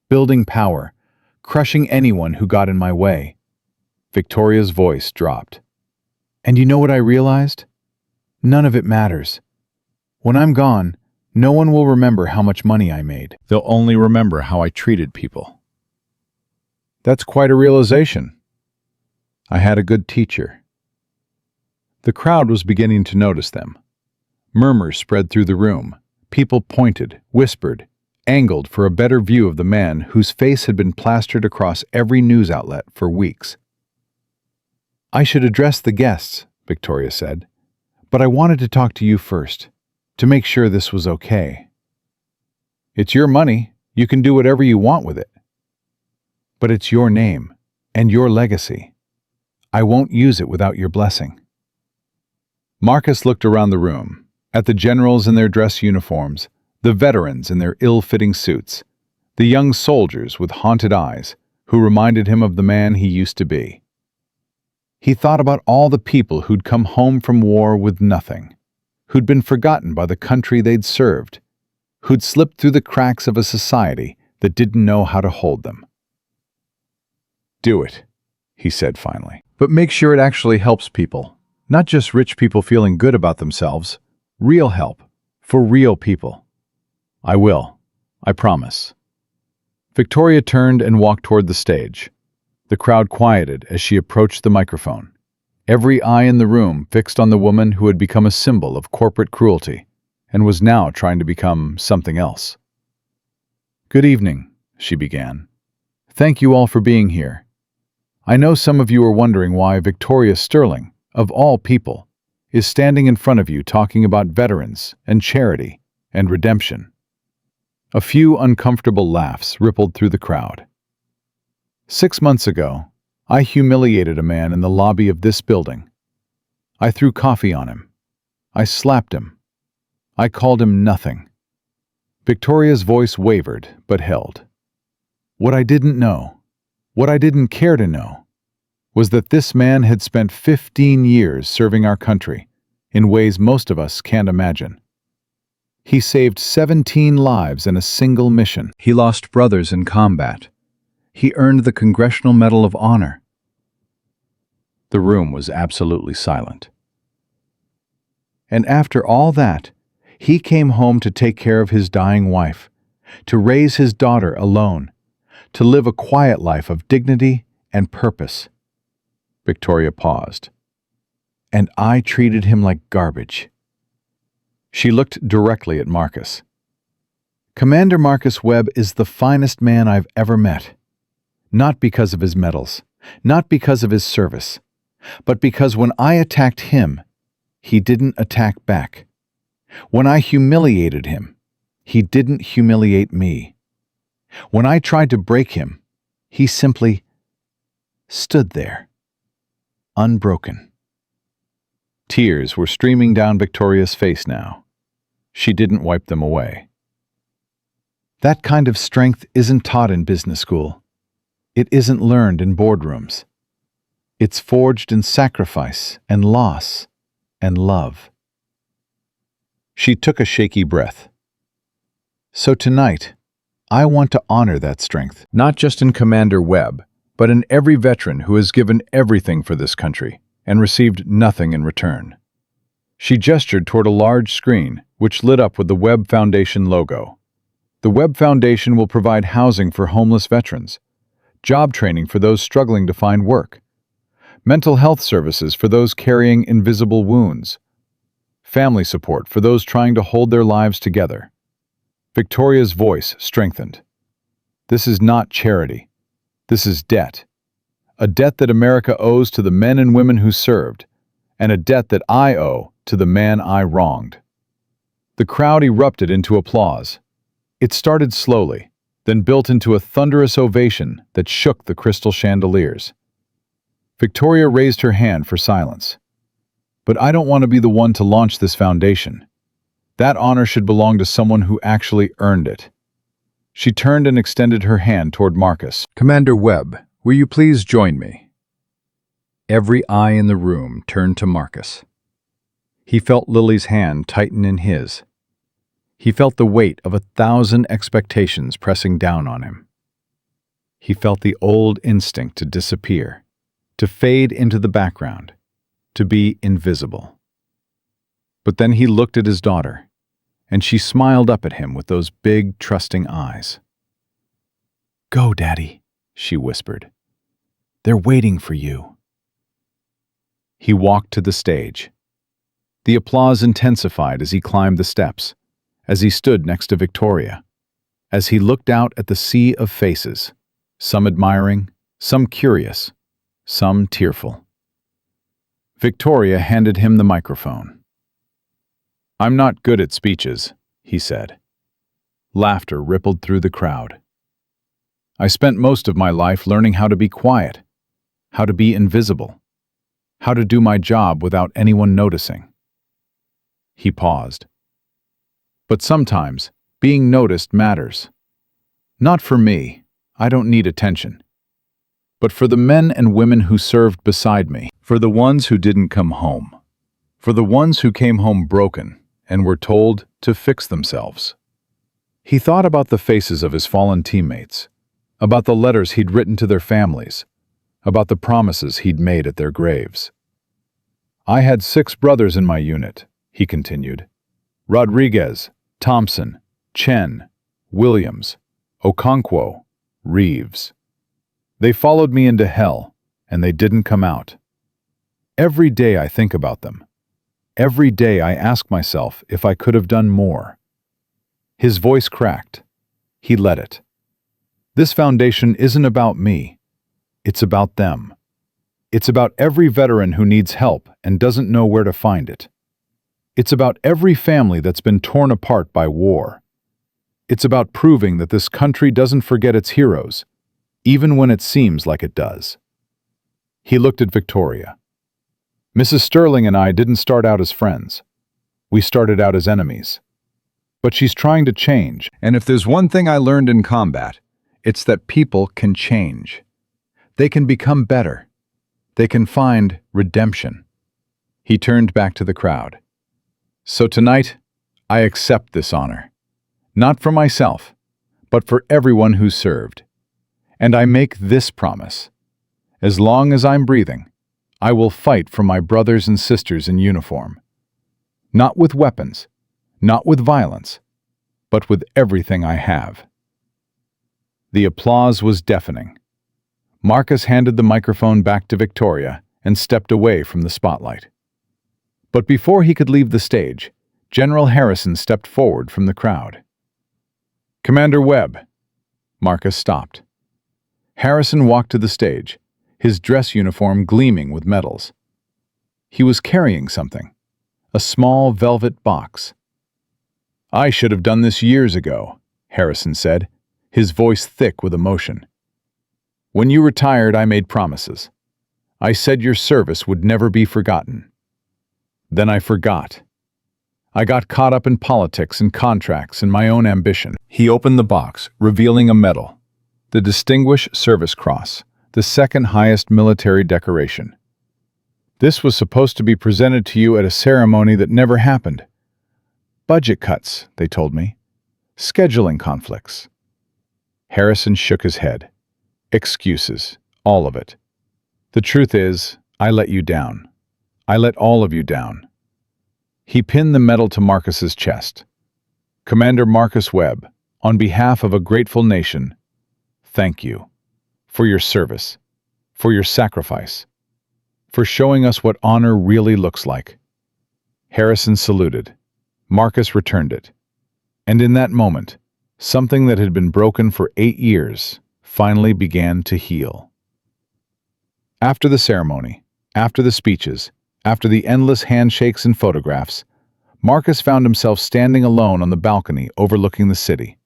building power, crushing anyone who got in my way." Victoria's voice dropped. "And you know what I realized? None of it matters. When I'm gone, no one will remember how much money I made. They'll only remember how I treated people." That's quite a realization. I had a good teacher." The crowd was beginning to notice them. Murmurs spread through the room. People pointed, whispered, angled for a better view of the man whose face had been plastered across every news outlet for weeks. "I should address the guests," Victoria said, "but I wanted to talk to you first, to make sure this was okay." "It's your money. You can do whatever you want with it." "But it's your name, and your legacy. I won't use it without your blessing." Marcus looked around the room, at the generals in their dress uniforms, the veterans in their ill-fitting suits, the young soldiers with haunted eyes who reminded him of the man he used to be. He thought about all the people who'd come home from war with nothing, who'd been forgotten by the country they'd served, who'd slipped through the cracks of a society that didn't know how to hold them. "Do it," he said finally. "But make sure it actually helps people, not just rich people feeling good about themselves. Real help, for real people." "I will. I promise." Victoria turned and walked toward the stage. The crowd quieted as she approached the microphone, every eye in the room fixed on the woman who had become a symbol of corporate cruelty and was now trying to become something else. "Good evening," she began. "Thank you all for being here. I know some of you are wondering why Victoria Sterling, of all people, is standing in front of you talking about veterans and charity and redemption." A few uncomfortable laughs rippled through the crowd. "6 months ago, I humiliated a man in the lobby of this building. I threw coffee on him. I slapped him. I called him nothing." Victoria's voice wavered but held. "What I didn't know, what I didn't care to know, was that this man had spent 15 years serving our country in ways most of us can't imagine. He saved 17 lives in a single mission. He lost brothers in combat. He earned the Congressional Medal of Honor." The room was absolutely silent. "And after all that, he came home to take care of his dying wife, to raise his daughter alone, to live a quiet life of dignity and purpose." Victoria paused. "And I treated him like garbage." She looked directly at Marcus. "Commander Marcus Webb is the finest man I've ever met. Not because of his medals, not because of his service, but because when I attacked him, he didn't attack back. When I humiliated him, he didn't humiliate me. When I tried to break him, he simply stood there, unbroken." Tears were streaming down Victoria's face now. She didn't wipe them away. "That kind of strength isn't taught in business school. It isn't learned in boardrooms. It's forged in sacrifice and loss and love." She took a shaky breath. "So tonight, I want to honor that strength, not just in Commander Webb, but in every veteran who has given everything for this country and received nothing in return. She gestured toward a large screen, which lit up with the Webb Foundation logo. The Webb Foundation will provide housing for homeless veterans, job training for those struggling to find work, mental health services for those carrying invisible wounds, family support for those trying to hold their lives together. Victoria's voice strengthened. This is not charity. This is debt. A debt that America owes to the men and women who served, and a debt that I owe to the man I wronged. The crowd erupted into applause. It started slowly, then built into a thunderous ovation that shook the crystal chandeliers. Victoria raised her hand for silence. But I don't want to be the one to launch this foundation. That honor should belong to someone who actually earned it. She turned and extended her hand toward Marcus. Commander Webb, will you please join me? Every eye in the room turned to Marcus. He felt Lily's hand tighten in his. He felt the weight of 1,000 expectations pressing down on him. He felt the old instinct to disappear, to fade into the background, to be invisible. But then he looked at his daughter, and she smiled up at him with those big, trusting eyes. "Go, Daddy," she whispered. "They're waiting for you." He walked to the stage. The applause intensified as he climbed the steps, as he stood next to Victoria, as he looked out at the sea of faces, some admiring, some curious, some tearful. Victoria handed him the microphone. "I'm not good at speeches," he said. Laughter rippled through the crowd. "I spent most of my life learning how to be quiet, how to be invisible, how to do my job without anyone noticing." He paused. "But sometimes, being noticed matters. Not for me, I don't need attention. But for the men and women who served beside me, for the ones who didn't come home, for the ones who came home broken and were told to fix themselves." He thought about the faces of his fallen teammates, about the letters he'd written to their families, about the promises he'd made at their graves. "I had 6 brothers in my unit," he continued. "Rodriguez, Thompson, Chen, Williams, Okonkwo, Reeves. They followed me into hell, and they didn't come out. Every day I think about them. Every day I ask myself if I could have done more." His voice cracked. He let it. "This foundation isn't about me. It's about them. It's about every veteran who needs help and doesn't know where to find it. It's about every family that's been torn apart by war. It's about proving that this country doesn't forget its heroes, even when it seems like it does." He looked at Victoria. "Mrs. Sterling and I didn't start out as friends. We started out as enemies. But she's trying to change, and if there's one thing I learned in combat, it's that people can change. They can become better. They can find redemption." He turned back to the crowd. "So tonight, I accept this honor. Not for myself, but for everyone who served. And I make this promise. As long as I'm breathing, I will fight for my brothers and sisters in uniform. Not with weapons, not with violence, but with everything I have." The applause was deafening. Marcus handed the microphone back to Victoria and stepped away from the spotlight. But before he could leave the stage, General Harrison stepped forward from the crowd. "Commander Webb." Marcus stopped. Harrison walked to the stage, his dress uniform gleaming with medals. He was carrying something, a small velvet box. "I should have done this years ago," Harrison said, his voice thick with emotion. "When you retired, I made promises. I said your service would never be forgotten. Then I forgot. I got caught up in politics and contracts and my own ambition." He opened the box, revealing a medal, the Distinguished Service Cross, the second highest military decoration. "This was supposed to be presented to you at a ceremony that never happened. Budget cuts, they told me. Scheduling conflicts." Harrison shook his head. "Excuses, all of it. The truth is, I let you down. I let all of you down. He pinned the medal to Marcus's chest. Commander Marcus Webb, on behalf of a grateful nation, thank you for your service, for your sacrifice, for showing us what honor really looks like. Harrison saluted. Marcus returned it. And in that moment, something that had been broken for 8 years finally began to heal. After the ceremony, after the speeches, after the endless handshakes and photographs, Marcus found himself standing alone on the balcony overlooking the city.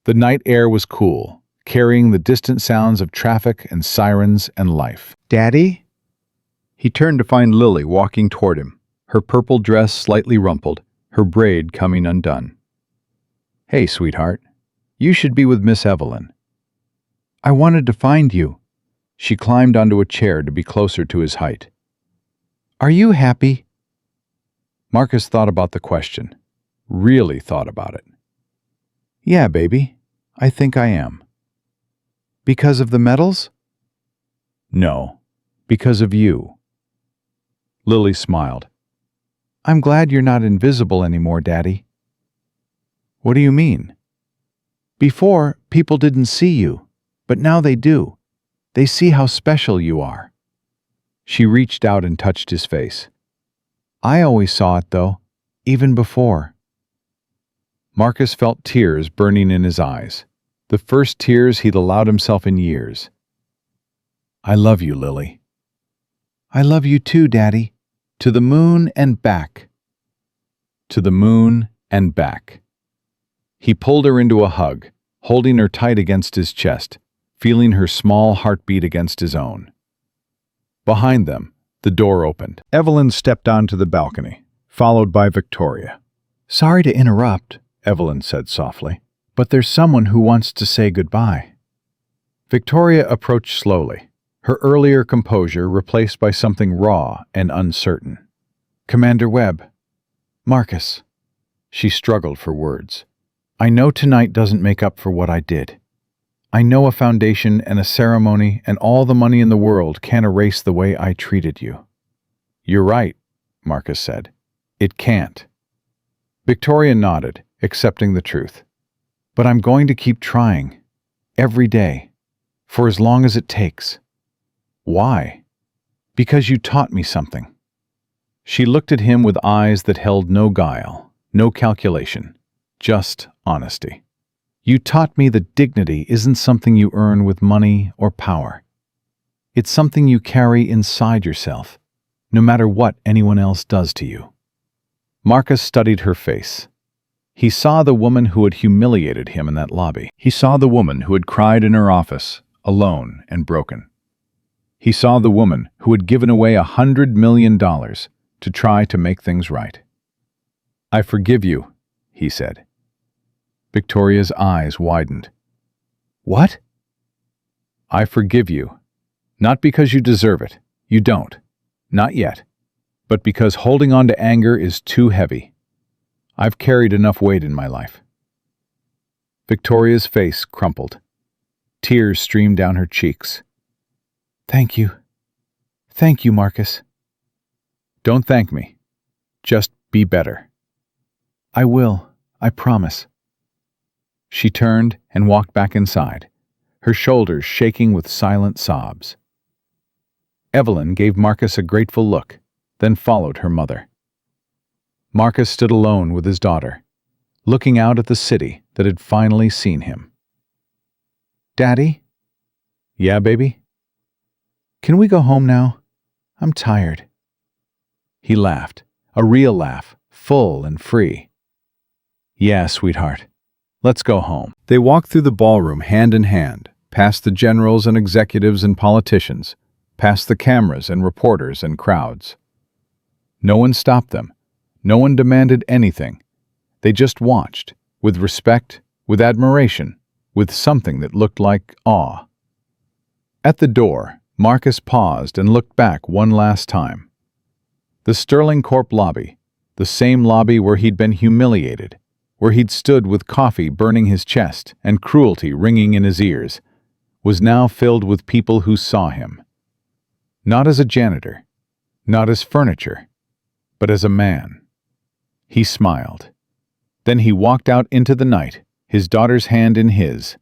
The night air was cool, carrying the distant sounds of traffic and sirens and life. "Daddy?" He turned to find Lily walking toward him, her purple dress slightly rumpled, her braid coming undone. "Hey, sweetheart. You should be with Miss Evelyn." "I wanted to find you." She climbed onto a chair to be closer to his height. "Are you happy?" Marcus thought about the question. Really thought about it. "Yeah, baby. I think I am." "Because of the medals?" "No, because of you." Lily smiled. "I'm glad you're not invisible anymore, Daddy." "What do you mean?" "Before, people didn't see you, but now they do. They see how special you are." She reached out and touched his face. "I always saw it, though, even before." Marcus felt tears burning in his eyes, the first tears he'd allowed himself in years. "I love you, Lily." "I love you too, Daddy. To the moon and back." To the moon and back. He pulled her into a hug, holding her tight against his chest, feeling her small heartbeat against his own. Behind them, the door opened. Evelyn stepped onto the balcony, followed by Victoria. "Sorry to interrupt," Evelyn said softly, "but there's someone who wants to say goodbye." Victoria approached slowly, her earlier composure replaced by something raw and uncertain. "Commander Webb, Marcus." She struggled for words. "I know tonight doesn't make up for what I did. I know a foundation and a ceremony and all the money in the world can't erase the way I treated you." "You're right," Marcus said. "It can't." Victoria nodded, accepting the truth. "But I'm going to keep trying. Every day. For as long as it takes." "Why?" "Because you taught me something." She looked at him with eyes that held no guile, no calculation, just honesty. "You taught me that dignity isn't something you earn with money or power. It's something you carry inside yourself, no matter what anyone else does to you." Marcus studied her face. He saw the woman who had humiliated him in that lobby. He saw the woman who had cried in her office, alone and broken. He saw the woman who had given away $100 million to try to make things right. "I forgive you," he said. Victoria's eyes widened. "What?" "I forgive you. Not because you deserve it. You don't. Not yet. But because holding on to anger is too heavy. I've carried enough weight in my life." Victoria's face crumpled. Tears streamed down her cheeks. "Thank you. Thank you, Marcus." "Don't thank me. Just be better." "I will. I promise." She turned and walked back inside, her shoulders shaking with silent sobs. Evelyn gave Marcus a grateful look, then followed her mother. Marcus stood alone with his daughter, looking out at the city that had finally seen him. "Daddy?" "Yeah, baby?" "Can we go home now? I'm tired." He laughed, a real laugh, full and free. "Yeah, sweetheart. Let's go home." They walked through the ballroom hand in hand, past the generals and executives and politicians, past the cameras and reporters and crowds. No one stopped them. No one demanded anything. They just watched, with respect, with admiration, with something that looked like awe. At the door, Marcus paused and looked back one last time. The Sterling Corp lobby, the same lobby where he'd been humiliated, where he'd stood with coffee burning his chest and cruelty ringing in his ears, was now filled with people who saw him. Not as a janitor, not as furniture, but as a man. He smiled. Then he walked out into the night, his daughter's hand in his,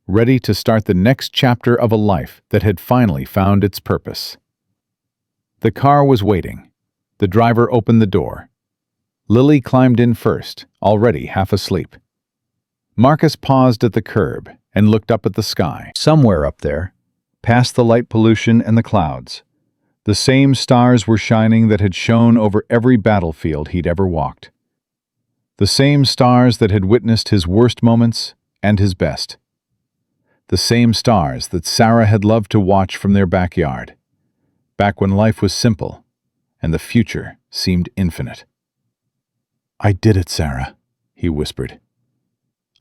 ready to start the next chapter of a life that had finally found its purpose. The car was waiting. The driver opened the door. Lily climbed in first, already half asleep. Marcus paused at the curb and looked up at the sky. Somewhere up there, past the light pollution and the clouds, the same stars were shining that had shone over every battlefield he'd ever walked. The same stars that had witnessed his worst moments and his best. The same stars that Sarah had loved to watch from their backyard, back when life was simple and the future seemed infinite. "I did it, Sarah," he whispered.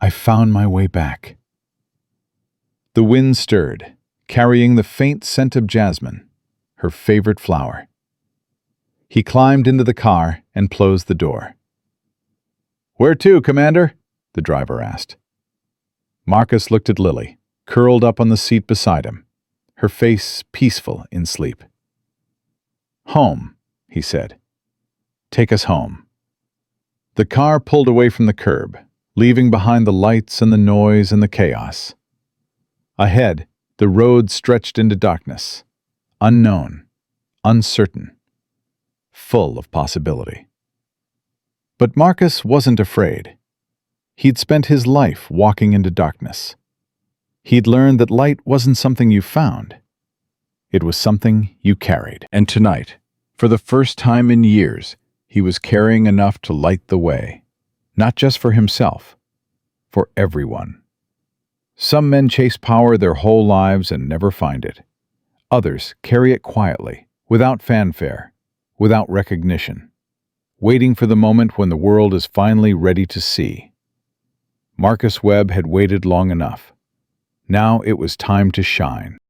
"I found my way back." The wind stirred, carrying the faint scent of jasmine, her favorite flower. He climbed into the car and closed the door. "Where to, Commander?" the driver asked. Marcus looked at Lily, curled up on the seat beside him, her face peaceful in sleep. "Home," he said. "Take us home." The car pulled away from the curb, leaving behind the lights and the noise and the chaos. Ahead, the road stretched into darkness, unknown, uncertain, full of possibility. But Marcus wasn't afraid. He'd spent his life walking into darkness. He'd learned that light wasn't something you found. It was something you carried. And tonight, for the first time in years, he was carrying enough to light the way, not just for himself, for everyone. Some men chase power their whole lives and never find it. Others carry it quietly, without fanfare, without recognition, waiting for the moment when the world is finally ready to see. Marcus Webb had waited long enough. Now it was time to shine.